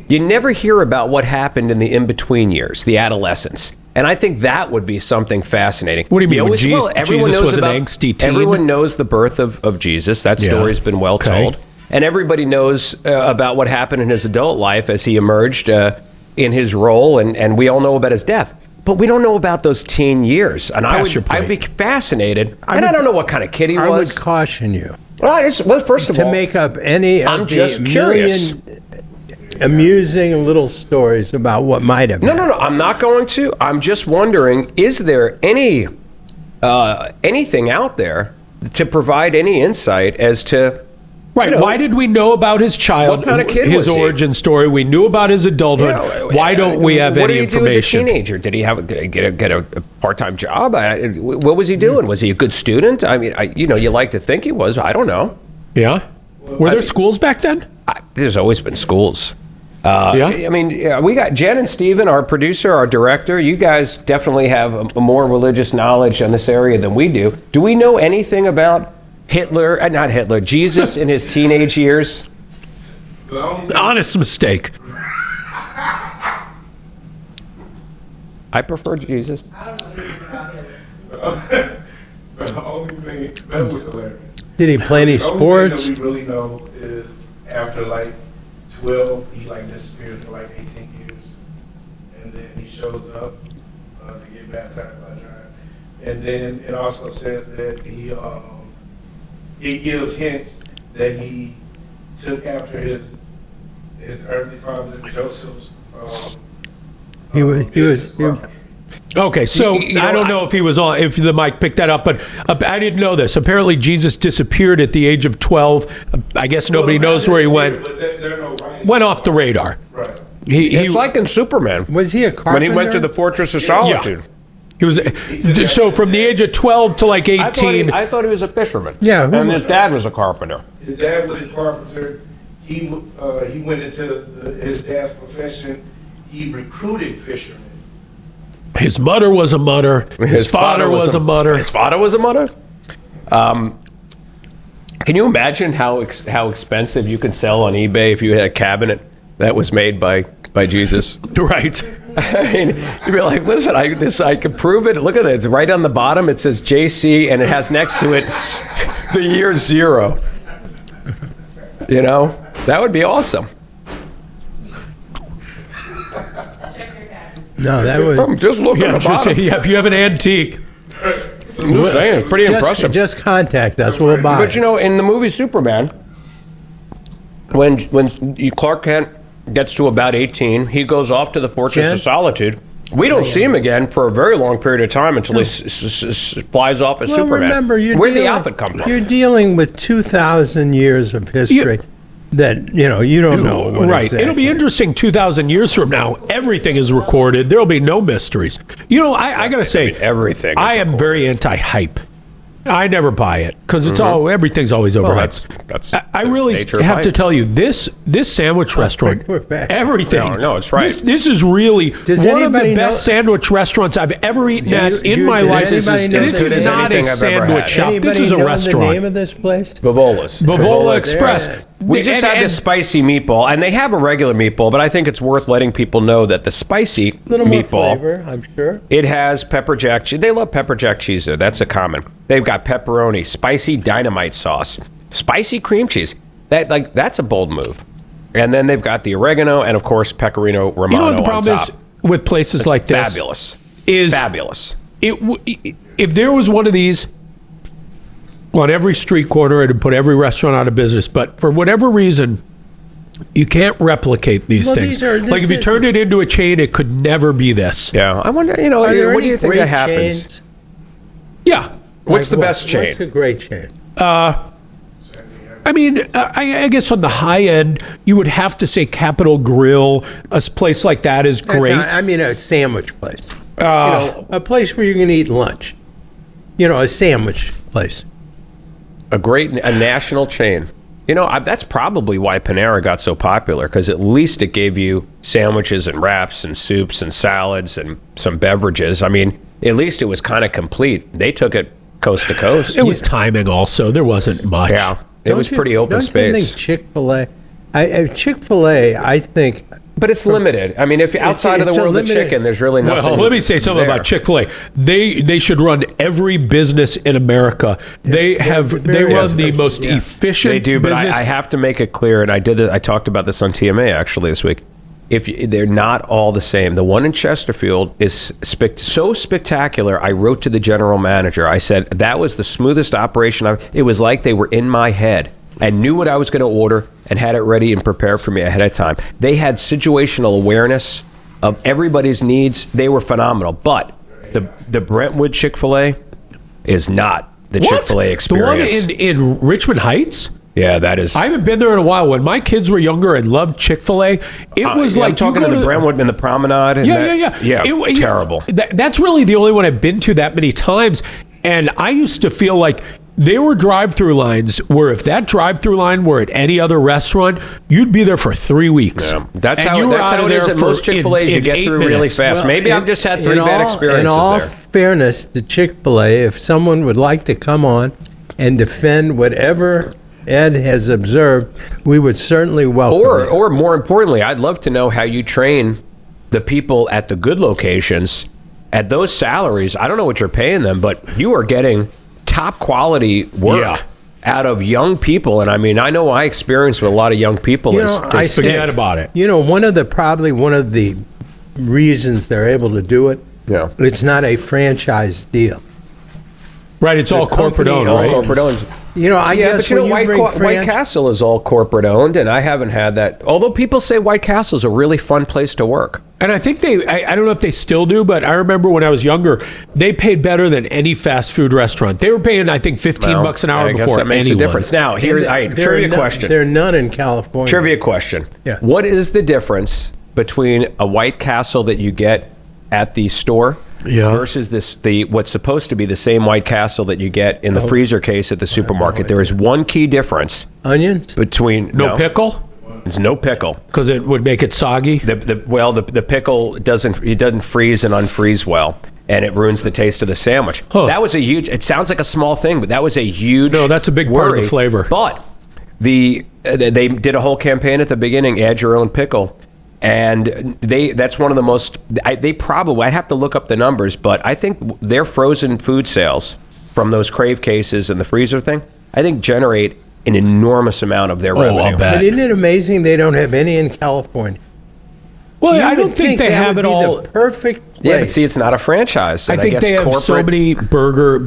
you never hear about what happened in the in-between years, the adolescence. And I think that would be something fascinating. What do you mean, when everyone Jesus knows was an about, angsty teen? Everyone knows the birth of Jesus. That Yeah. story's been well Okay. told. And everybody knows about what happened in his adult life as he emerged in his role, and we all know about his death. But we don't know about those teen years. And Pass your point. I'd be fascinated. I don't know what kind of kid he I was. would caution you Well, first of to all, make up any I'm of the just curious. million amusing little stories about what might have been. No, I'm not going to. I'm just wondering, is there anything out there to provide any insight as to Right. Why did we know about his child? What kind of kid his was he? origin story. We knew about his adulthood. Why don't we have any information? What did he do as a teenager? Did he get a part-time job? What was he doing? Was he a good student? I mean, you like to think he was. I don't know. Yeah. Were there schools back then? There's always been schools. Yeah. I mean, we got Jen and Steven, our producer, our director. You guys definitely have a more religious knowledge on this area than we do. Do we know anything about not Hitler, Jesus in his teenage years? Honest mistake. I prefer Jesus. I don't know anything about him. The only thing that was hilarious. Did he play any The only sports? thing that we really know is after like 12, he like disappears for like 18 years, and then he shows up to get baptized by John, and then it also says that he gives hints that he took after his earthly father Joseph's. He was. Okay, so I don't know if he was on, if the mic picked that up, but I didn't know this. Apparently, Jesus disappeared at the age of 12. I guess nobody knows where he went. But there are no writings. Went off the radar. Right. It's like in Superman. Was he a carpenter? When he went to the Fortress of Solitude. He was so from the age of 12 to like 18. I thought he was a fisherman. Yeah, who and was- his dad was a carpenter. His dad was a carpenter. He went into his dad's profession. He recruited fishermen. His mother was a mutter. His father was a mutter. His father was a mutter. Can you imagine how expensive you could sell on eBay if you had a cabinet that was made by Jesus? Right. I mean, you'd be like, listen, I can prove it. Look at it. It's right on the bottom. It says JC, and it has next to it the year 0. You know, that would be awesome. Check your cabinets. No, that was I'm just looking Yeah, at the bottom. if you have an antique. I'm just saying, it's pretty impressive. just contact us. We'll buy. But you know, in the movie Superman, when Clark Kent gets to about 18, he goes off to the Fortress Jen? of Solitude. We don't see him again for a very long period of time until he flies off as well, Superman. remember, Where'd the outfit come from? You're dealing with 2,000 years of history that you don't know. What Right. exactly. It'll be interesting 2,000 years from now. Everything is recorded. There'll be no mysteries. I got to say, everything is I am very anti-hype. I never buy it because it's everything's always overhyped. that's I the really nature of have to hype. tell you this sandwich restaurant, we're back. everything. No, it's right. This is really Does one of the anybody best know- sandwich restaurants I've ever eaten at in my does life. anybody know This the is name? not a Anything I've ever sandwich had. shop. This Anybody is a know restaurant. the name of this place? Vivolas. Vivola Express. There. We just had this spicy meatball, and they have a regular meatball, but I think it's worth letting people know that the spicy A little more meatball, flavor, I'm sure. it has pepper jack cheese. They love pepper jack cheese there. That's a common. They've got pepperoni, spicy dynamite sauce, spicy cream cheese. That's a bold move. And then they've got the oregano and, of course, pecorino romano You know what the on problem top. is with places like this? Fabulous. Is Fabulous. if there was one of these on every street corner, it'd put every restaurant out of business. But for whatever reason, you can't replicate these Well, things. this Like if you is- turned it into a chain, it could never be this. Yeah. I wonder, Are there what do any you think great that happens? chains? Yeah. What's the Like best chain? What's a great chain? I mean, I guess on the high end, you would have to say Capitol Grill. A place like that is That's great. I mean, a sandwich place. A place where you're going to eat lunch. A sandwich place. A national chain. That's probably why Panera got so popular, because at least it gave you sandwiches and wraps and soups and salads and some beverages. I mean, at least it was kind of complete. They took it coast to coast. It was timing also. There wasn't much. Yeah. It was pretty open don't space. You think Chick-fil-A? Chick-fil-A, I think. But it's limited. I mean, if outside of it's the a world of limited- chicken, there's really nothing. Well, let me say something there. about Chick-fil-A. They should run every business in America. They run the most efficient They do, but business. I have to make it clear, and I did it. I talked about this on TMA actually this week. They're not all the same. The one in Chesterfield is so spectacular. I wrote to the general manager. I said that was the smoothest operation. It was like they were in my head and knew what I was going to order and had it ready and prepared for me ahead of time. They had situational awareness of everybody's needs. They were phenomenal. But the Brentwood Chick-fil-A is not the What? Chick-fil-A experience. The one in Richmond Heights? Yeah, that is. I haven't been there in a while. When my kids were younger and loved Chick-fil-A, it was like I'm talking you to go the Brentwood and the Promenade. And Yeah. Terrible. That's really the only one I've been to that many times. And I used to feel like there were drive-through lines where if that drive-through line were at any other restaurant, you'd be there for 3 weeks. Yeah. That's And how you were out of it is there at most for- Chick-fil-A's. You in get 8 through really minutes. fast. Maybe I've just had 3 bad experiences in all there. fairness to Chick-fil-A, if someone would like to come on and defend whatever Ed has observed, we would certainly welcome it. Or more importantly, I'd love to know how you train the people at the good locations at those salaries. I don't know what you're paying them, but you are getting top quality work out of young people. And I mean, I know my experience with a lot of young people is they stink. Forget about it. You know, one of the reasons they're able to do it, Yeah. it's not a franchise deal. Right, it's all corporate owned, All right? corporate owned. You know, I Yeah, guess but you know, when White, bring White Castle is all corporate owned, and I haven't had that. Although people say White Castle is a really fun place to work. And I think I don't know if they still do, but I remember when I was younger, they paid better than any fast food restaurant. They were paying, I think, $15 an hour I guess before that makes anyone. a difference. Now, here's trivia question. There are none in California. Trivia question. Yeah. What is the difference between a White Castle that you get at the store versus what's supposed to be the same White Castle that you get in the freezer case at the supermarket? There is one key difference Onions? between No pickle? There's no pickle. Because it would make it soggy. The pickle doesn't freeze and unfreeze well, and it ruins the taste of the sandwich. Huh. That was a huge. It sounds like a small thing, but that was a huge. No, that's a big part of the worry. flavor. But they did a whole campaign at the beginning. Add your own pickle. And that's one of the most, I'd have to look up the numbers, but I think their frozen food sales from those Crave cases and the freezer thing, I think generate an enormous amount of their revenue. I'll bet. But isn't it amazing they don't have any in California? Well, You I would don't think they that have would it be all. the perfect place. Yeah, but see, it's not a franchise. I And think guess they have so corporate- many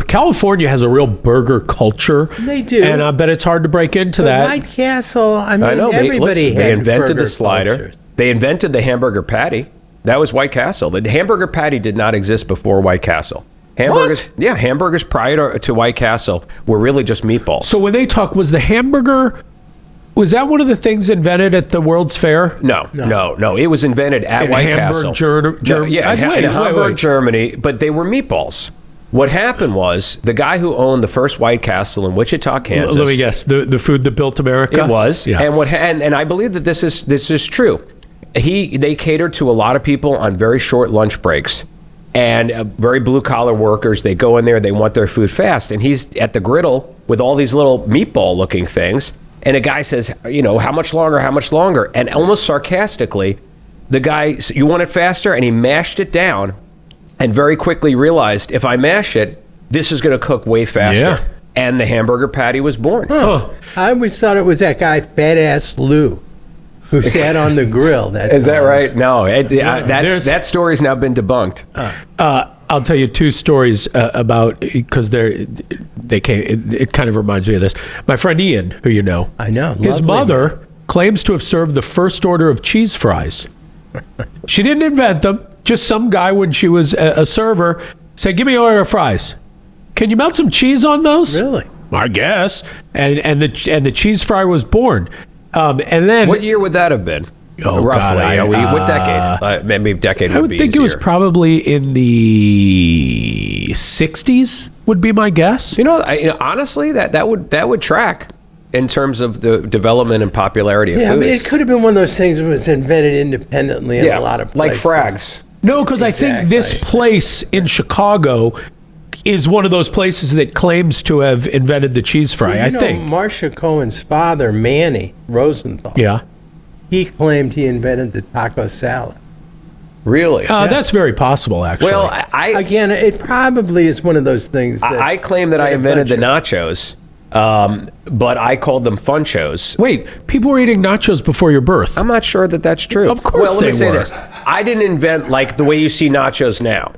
California has a real burger culture. They do. And I bet it's hard to break into But that. White Castle, I mean, I know. everybody They had invented burger the slider. cultures. They invented the hamburger patty. That was White Castle. The hamburger patty did not exist before White Castle. Hamburgers, What? yeah, hamburgers prior to White Castle were really just meatballs. So when they talk, was the hamburger, was that one of the things invented at the World's Fair? No. It was invented at In White Hamburg, Castle. Germany? In Hamburg, Germany, but they were meatballs. What happened was the guy who owned the first White Castle in Wichita, Kansas. Let me guess. The food that built America? It was, Yeah. and I believe that this is true. They catered to a lot of people on very short lunch breaks, and very blue collar workers. They go in there, they want their food fast, and he's at the griddle with all these little meatball looking things. And a guy says, how much longer? How much longer? And almost sarcastically, the guy, you want it faster? And he mashed it down, and very quickly realized, if I mash it, this is going to cook way faster. Yeah. And the hamburger patty was born. Huh. I always thought it was that guy, Fat Ass Lou, who sat on the grill. Is that right? No, there's- that story's now been debunked. I'll tell you two stories about, because they came. It kind of reminds me of this. My friend Ian, who you know, I know. his Lovely mother claims to have served the first order of cheese fries. She didn't invent them. Just some guy, when she was a server, said, "Give me an order of fries. Can you melt some cheese on those?" Really? I guess. And the cheese fry was born. And then What year would that have been? Oh, roughly. God, What decade? Maybe decade I would would be think it was easier. probably in the 60s. Would be my guess. Honestly, that would track in terms of the development and popularity of Yeah, I foods. mean, it could have been one of those things that was invented independently in a lot of like places. Frags. No, because I think this place in Chicago is one of those places that claims to have invented the cheese fry. I think. Marcia Cohen's father, Manny Rosenthal, Yeah. he claimed he invented the taco salad. Really? That's very possible, actually. Well, I Again, it probably is one of those things that I claim that I invented the nachos, but I called them Funchos. Wait, people were eating nachos before your birth. I'm not sure that that's true. Of course Well, let me they say were. this. I didn't invent like the way you see nachos now.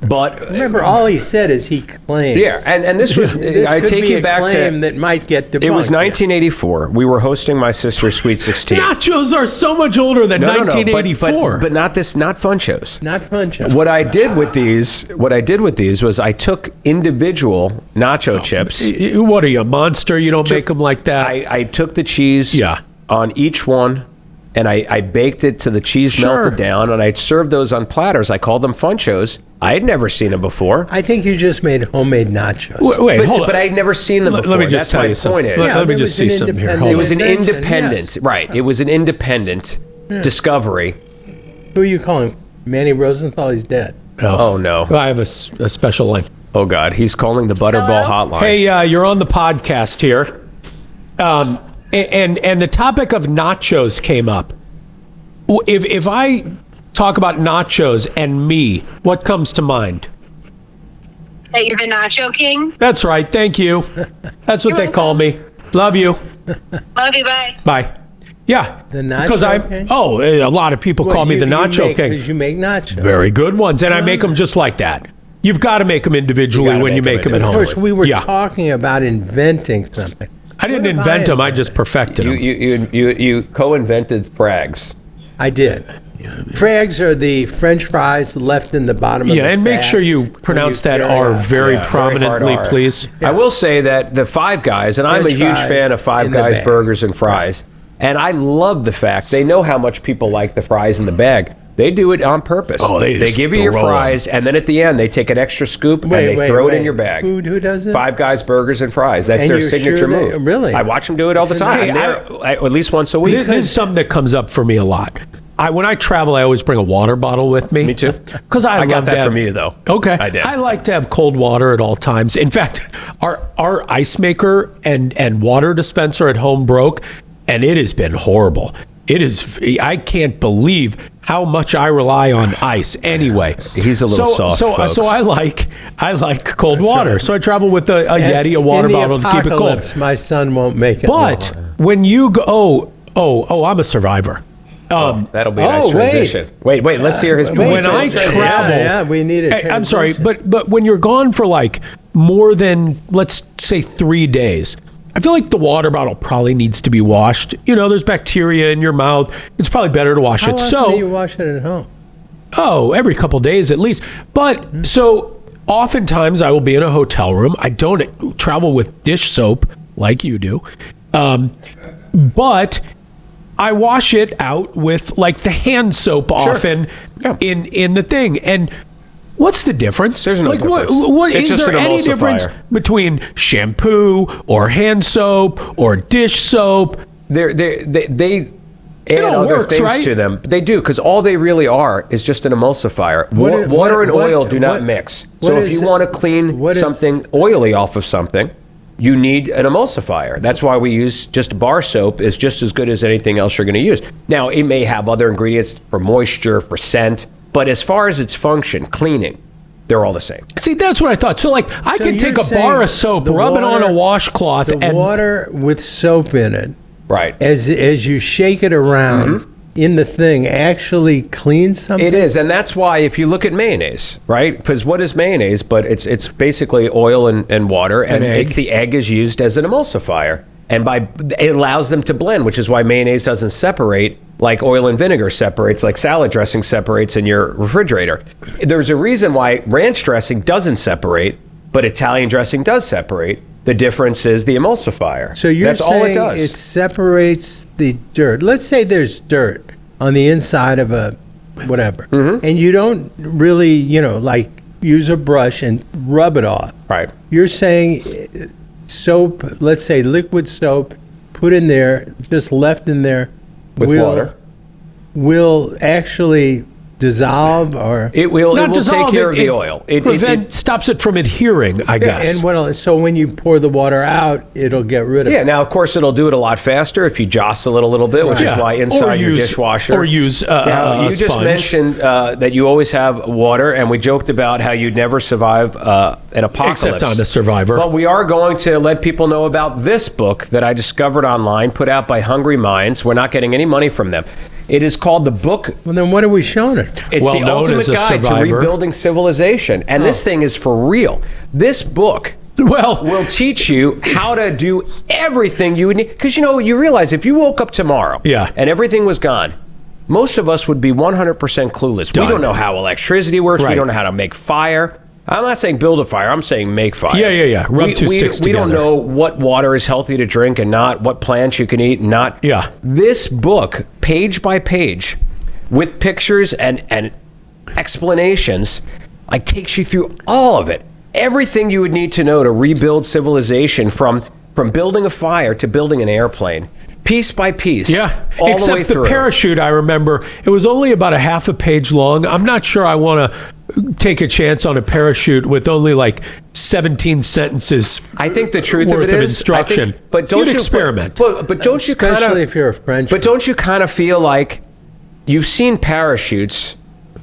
But Remember, all he said is he claims. yeah, and this was This I could take be you a back claim to that might get debunked. it was 1984. We were hosting my sister's Sweet 16. Nachos are so much older than No, 1984. but not fun shows. Not fun. Joe. What I did with these was I took individual nacho chips. What are you, a monster? You don't make them like that? I took the cheese on each one, and I baked it to the cheese melted down, and I'd serve those on platters. I called them Funchos. I had never seen them before. I think you just made homemade nachos. Wait, hold on. But I'd never seen them before. Let me just That's tell my you something. point is. Let me it just was see an something here. independent- Hold It was an Invention, independent, yes. right? It was an independent discovery. Who are you calling? Manny Rosenthal? He's dead. Oh no! I have a special line. Oh God! He's calling the Butterball hotline. Hey, you're on the podcast here, and the topic of nachos came up. If I talk about nachos and me, what comes to mind? That you're the Nacho King. That's right. Thank you. That's what they call me. Love you. Love you. Bye. Bye. Yeah. The Nacho because King? a lot of people call me the Nacho King. Because you make nachos. Very good ones, and I make them just like that. You've got to make them individually when you make them at home. Of course, we were talking about inventing something. I didn't invent them. I just perfected them. You co-invented frags. I did. Frags are the French fries left in the bottom of the and make sack sure you pronounce that carry R out. very hard prominently, R. please. I will say that the Five Guys, and I'm a French huge fries fan of Five in the Guys bag. burgers and fries, and I love the fact they know how much people like the fries in the bag. They do it on purpose. Oh, they just give you your throw 'em. fries, and then at the end they take an extra scoop and they throw it in your bag. Who does it? Five Guys burgers and fries. That's And their you're signature sure they- move. really? I watch them do it all the It's time. amazing. At least once a week. This is something that comes up for me a lot. When I travel, I always bring a water bottle with me. Me too. Because I got love that to have, from you, though. Okay, I did. I like to have cold water at all times. In fact, our ice maker and water dispenser at home broke, and it has been horrible. It is. I can't believe how much I rely on ice. Anyway, He's a little soft, folks. So I like cold water. right. So I travel with a Yeti, a water in the bottle to keep it cold. apocalypse, my son won't make it. But when you go, I'm a survivor. That'll be a nice Oh, wait. transition. Wait, let's hear his point. When I travel, yeah, we need a I'm sorry, transition. but when you're gone for like more than, let's say, 3 days, I feel like the water bottle probably needs to be washed. You know, there's bacteria in your mouth. It's probably better to wash How it. often do you wash it at home? Every couple days at least. But so oftentimes I will be in a hotel room. I don't travel with dish soap like you do. But I wash it out with like the hand soap often in the thing. And what's the difference? There's no difference. What It's is just there an any emulsifier. difference between shampoo or hand soap or dish soap? They add all other works, things right? to them. They do, because all they really are is just an emulsifier. Water and oil do not mix. So if you want to clean something oily off of something, you need an emulsifier. That's why we use just bar soap is just as good as anything else you're going to use. Now, it may have other ingredients for moisture, for scent, but as far as its function, cleaning, they're all the same. See, that's what I thought. So like I could you're take a saying bar of soap, the rub it on a water- washcloth, The and water with soap in it, Right. as you shake it around in the thing, actually cleans something? It is, and that's why if you look at mayonnaise, right? Because what is mayonnaise? But it's basically oil and water, and egg. the egg is used as an emulsifier, and it allows them to blend, which is why mayonnaise doesn't separate like oil and vinegar separates, like salad dressing separates in your refrigerator. There's a reason why ranch dressing doesn't separate, but Italian dressing does separate. The difference is the emulsifier. So you're that's saying all it does. it separates the dirt. Let's say there's dirt on the inside of a whatever, and you don't really, like use a brush and rub it off. Right. You're saying soap, let's say liquid soap, put in there, just left in there, With water. will actually dissolve or It will not take dissolve care it, of the it oil. stops it from adhering, I guess. and what else? So when you pour the water out, it'll get rid of Yeah, it. now of course it'll do it a lot faster if you jostle it a little bit, which is Yeah. why inside your dishwasher. or use Now, a you just sponge. mentioned that you always have water, and we joked about how you'd never survive an apocalypse. Except I'm a survivor. But we are going to let people know about this book that I discovered online, put out by Hungry Minds. We're not getting any money from them. It is called the book. Well, then what are we showing it? It's Well the known ultimate as a guide to survivor. rebuilding civilization. And this thing is for real. This book Well, will teach you how to do everything you would need. Because, you realize if you woke up tomorrow Yeah. and everything was gone, most of us would be 100% clueless. Done. We don't know how electricity works. Right. We don't know how to make fire. I'm not saying build a fire. I'm saying make fire. Yeah. Rub two sticks We don't together. know what water is healthy to drink and not, what plants you can eat and not. Yeah. This book, page by page, with pictures and explanations, takes you through all of it. Everything you would need to know to rebuild civilization from building a fire to building an airplane. Piece by piece. Yeah, all except the way through. parachute, I remember, it was only about a half a page long. I'm not sure I want to take a chance on a parachute with only 17 sentences. I think the truth worth of it of is, instruction. but don't You'd you experiment. But don't you kind Especially of? if you're a Frenchman. But don't you kind of feel like you've seen parachutes?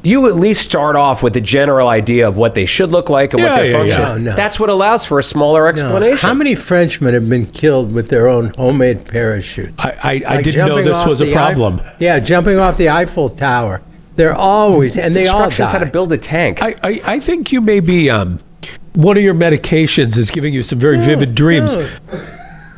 You at least start off with a general idea of what they should look like and what their function is. No. That's what allows for a smaller explanation. How many Frenchmen have been killed with their own homemade parachute? I Like didn't know jumping this off was a the problem. jumping off the Eiffel Tower. They're always, and they all Instructions die. how to build a tank. I think you may be, one of your medications is giving you some very vivid dreams. No.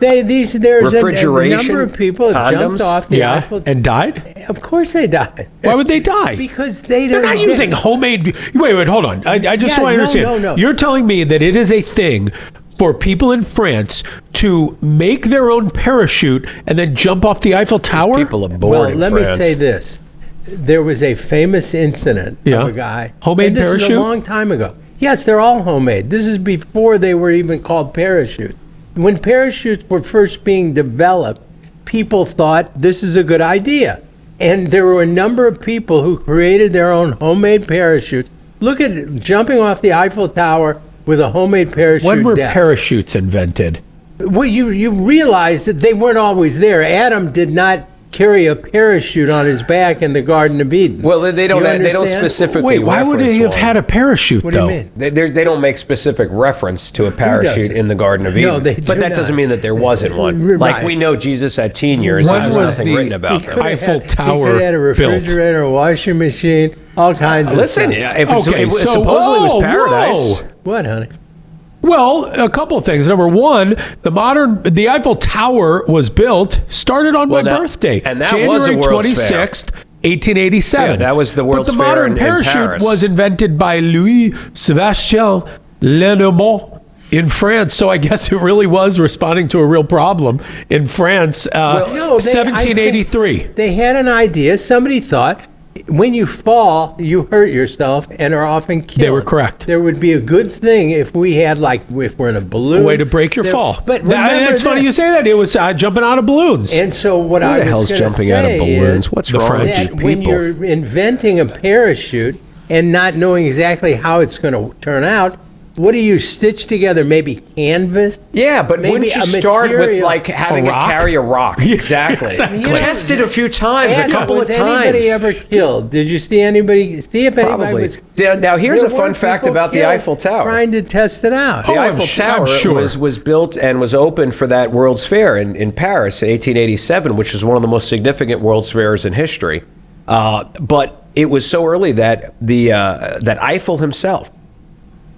There's Refrigeration, a number of people that jumped condoms. off the Yeah, Eiffel Tower. and died? Of course they died. Why would they die? Because they They're don't. not using homemade. Wait, hold on. I just Yeah, want to understand. no. You're telling me that it is a thing for people in France to make their own parachute and then jump off the Eiffel Tower? People are bored Well, in let France. me say this. There was a famous incident Yeah. of a guy. Homemade and this is parachute? a long time ago. Yes, they're all homemade. This is before they were even called parachutes. When parachutes were first being developed, people thought this is a good idea. And there were a number of people who created their own homemade parachutes. Look at it, jumping off the Eiffel Tower with a homemade parachute. When were deck. parachutes invented? Well, you realize that they weren't always there. Adam did not carry a parachute on his back in the Garden of Eden. Well, they don't. You They don't understand? specifically. Wait, why would they have reference had a parachute, What do though? you mean? They don't make specific reference to a parachute doesn't? in the Garden of Eden. No, they but do that not. doesn't mean that there wasn't one. Right. Like we know Jesus had teen years. When There's was nothing the- written about He them. could have Eiffel had- Tower He could have had a built? refrigerator, a washing machine, all kinds of Listen, stuff. yeah, if it's, Okay, it was, so- supposedly it whoa, was paradise. whoa. What, honey? Well, a couple of things. Number one, the Eiffel Tower was built, started on my Well, birthday, and that January was a World's 26th, 1887. Yeah, that was the World's But the Fair modern in parachute Paris. was invented by Louis Sébastien Lenormand in France. So I guess it really was responding to a real problem in France. No, I think 1783. They had an idea. Somebody thought, when you fall, you hurt yourself and are often killed. They were correct. There would be a good thing if we had, if we're in a balloon. Way to break your There- fall. But It's funny you say that. It was jumping out of balloons. And so what Who I the was hell's gonna jumping out of say balloons? is What's the wrong French. with you that when people? you're inventing a parachute and not knowing exactly how it's going to turn out, what do you stitch together? Maybe canvas? Yeah, but Maybe wouldn't you a start with material. having A it rock? carry a rock? Yeah, Exactly. exactly. You Test it a few times, a Ask, couple was of times. anybody ever killed? Did you see anybody? See if anybody Probably. was. Now, here's There a fun were fact people about the killed Eiffel Tower. Trying to test it out. The Oh, I'm Eiffel I'm Tower sure. was built and was opened for that World's Fair in Paris in 1887, which was one of the most significant World's Fairs in history. But it was so early that that Eiffel himself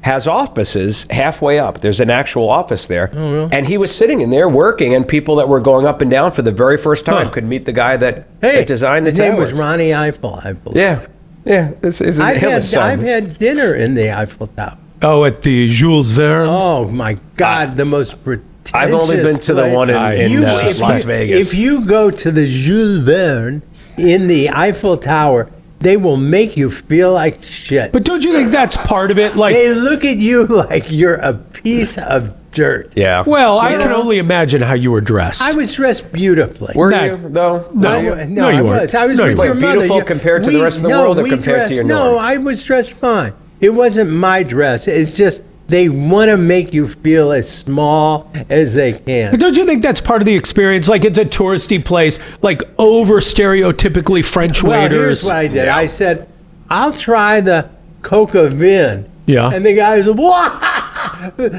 has offices halfway up. There's an actual office there. And he was sitting in there working, and people that were going up and down for the very first time Huh. could meet the guy that Hey, designed the his tower. name was Ronnie Eiffel, I believe. Yeah. This is I've his son. had dinner in the Eiffel Tower. Oh, at the Jules Verne. Oh my God, the most pretentious. I've only been to the place. one in If Las Vegas. If you go to the Jules Verne in the Eiffel Tower, they will make you feel like shit. But don't you think that's part of it? Like, They look at you like you're a piece of dirt. Yeah. well, I can only imagine how you were dressed. I was dressed beautifully. Were That- you, though? No. Were you? No, you I weren't. was. I was No, with you your weren't. mother. Beautiful compared to the rest of the world or we compared to your No, norm? I was dressed fine. It wasn't my dress. It's just they want to make you feel as small as they But can. don't you think that's part of the experience? Like, it's a touristy place, like over stereotypically French Well, waiters. here's what I did. I said, I'll try the Coca Vin. Yeah. And the guy was, what?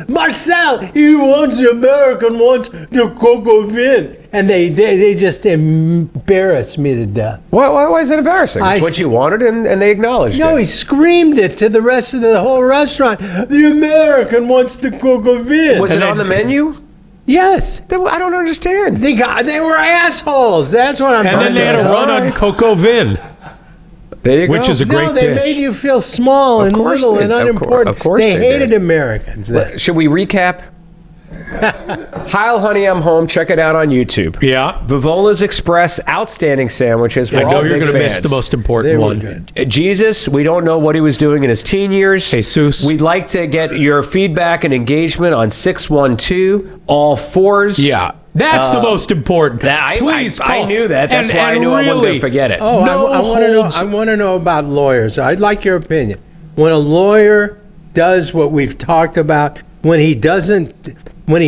Marcel, he wants the American wants the cocoa vin. And they just embarrassed me to death. Why is it embarrassing? It's what you wanted, and they acknowledged it. No, he screamed it to the rest of the whole restaurant. The American wants the cocoa vin. Was it on the menu? Yes. I don't understand. They were assholes. That's what I'm And talking then they had a about. run on Coco Vin, There you go. which is a great No, they dish. made you feel small Of and course little they- and of unimportant. course they they hated did. Americans. Then. Should we recap? Heil, honey, I'm home. Check it out on YouTube. Yeah. Vivola's Express, outstanding sandwiches. We're I know all you're big going to miss fans. the most They important were one. good. Jesus, we don't know what he was doing in his teen years. Jesus. We'd like to get your feedback and engagement on 612 all fours. Yeah. That's the most important. Please I call. knew that. That's And- why I and knew I wasn't going really- to forget it. Oh, No I want to know. holds- I want to know about lawyers. I'd like your opinion. When a lawyer does what we've talked about, when he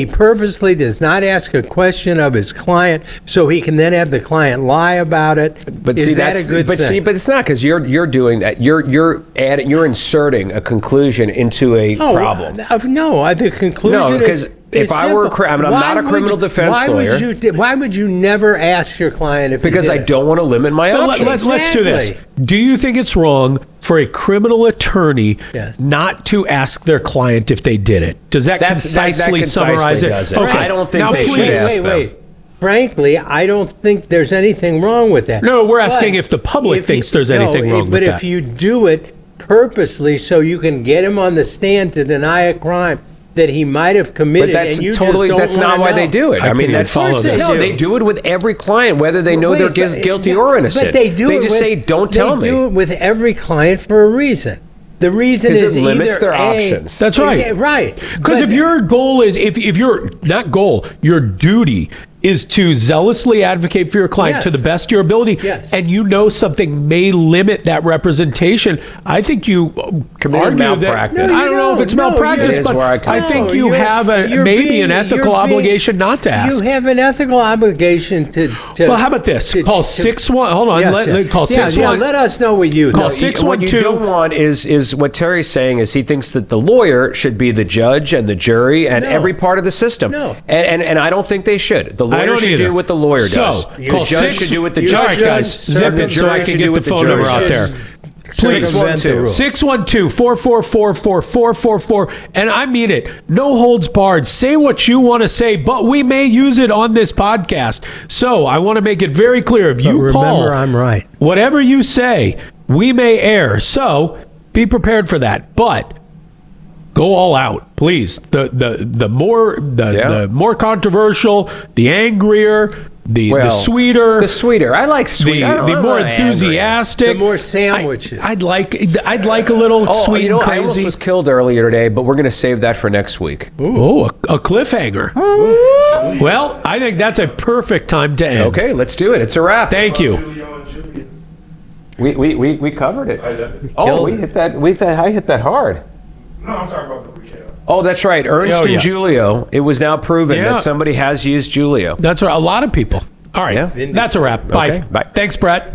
purposely does not ask a question of his client, so he can then have the client lie about it. But is see, that that's a good but thing? see, but it's not because you're doing that. You're inserting a conclusion into a problem. No, the conclusion No, because is if I were a simple. I'm Why not a would criminal you- defense why lawyer. Why would you never ask your client if he Because did I it? don't want to limit my So options. let's do this. Exactly. Do you think it's wrong for a criminal attorney Yes. not to ask their client if they did it? Does that That concisely summarize it? does it. Okay. I don't think now, they should please. ask them. Wait. Frankly, I don't think there's anything wrong with that. No, we're asking But if the public if thinks there's anything wrong with but that. if you do it purposely so you can get him on the stand to deny a crime that he might have committed, But that's and you totally, just don't that's not wanna why know. they do it. I I, mean, can't even that's follow this. No, they do it with every client, whether they know they're Wait, but- guilty or innocent. But they do. They it just with- say, "Don't tell me." They do it with every client for a reason. The reason 'Cause it is limits either their A- options. That's right. Yeah, right. Because But- if your goal is, if your not goal, your duty is to zealously advocate for your client Yes. to the best of your ability, Yes. and you know something may limit that representation, I think you Committed argue malpractice. that. I don't know if it's No, malpractice, It is but where I come I from. think No, you have you're maybe being- an ethical you're being- obligation not to ask. You have an ethical obligation to Well, how about this? Call 6-1. Hold on. Call 6-1. Let us know what you Call think. What you 612. don't want is what Terry's saying is he thinks that the lawyer should be the judge and the jury and No. every part of the system. No. And I don't think they should. The I lawyer don't should either. do what the lawyer So, does. call The judge 6 should do what the you judge All right, should guys, does. zip The it so I jury can should get do the what phone jury number out should. there. Please. Circumvent the rule. 612-444-4444. And I mean it. No holds barred. Say what you want to say, but we may use it on this podcast. So I want to make it very clear. If you call, remember, I'm right. whatever you say, we may air. So be prepared for that. But go all out, please. The more controversial, the angrier, the sweeter. The sweeter. I like sweet. I don't- The I'm more not angry. enthusiastic, The more sandwiches. I'd like a little Oh, sweet you know, and I almost crazy. was killed earlier today, but we're going to save that for next week. Oh, a cliffhanger. Well, I think that's a perfect time to end. Okay, let's do it. It's a wrap. Thank you. Julio and Julia. We covered it. I did. Oh, we hit that. I hit that hard. No, I'm talking about the recap. Oh, that's right. Ernst Oh, yeah. and Julio. It was now proven Yeah. that somebody has used Julio. That's right. A lot of people. All right. Yeah. That's a wrap. Bye. Okay, bye. Thanks, Brett.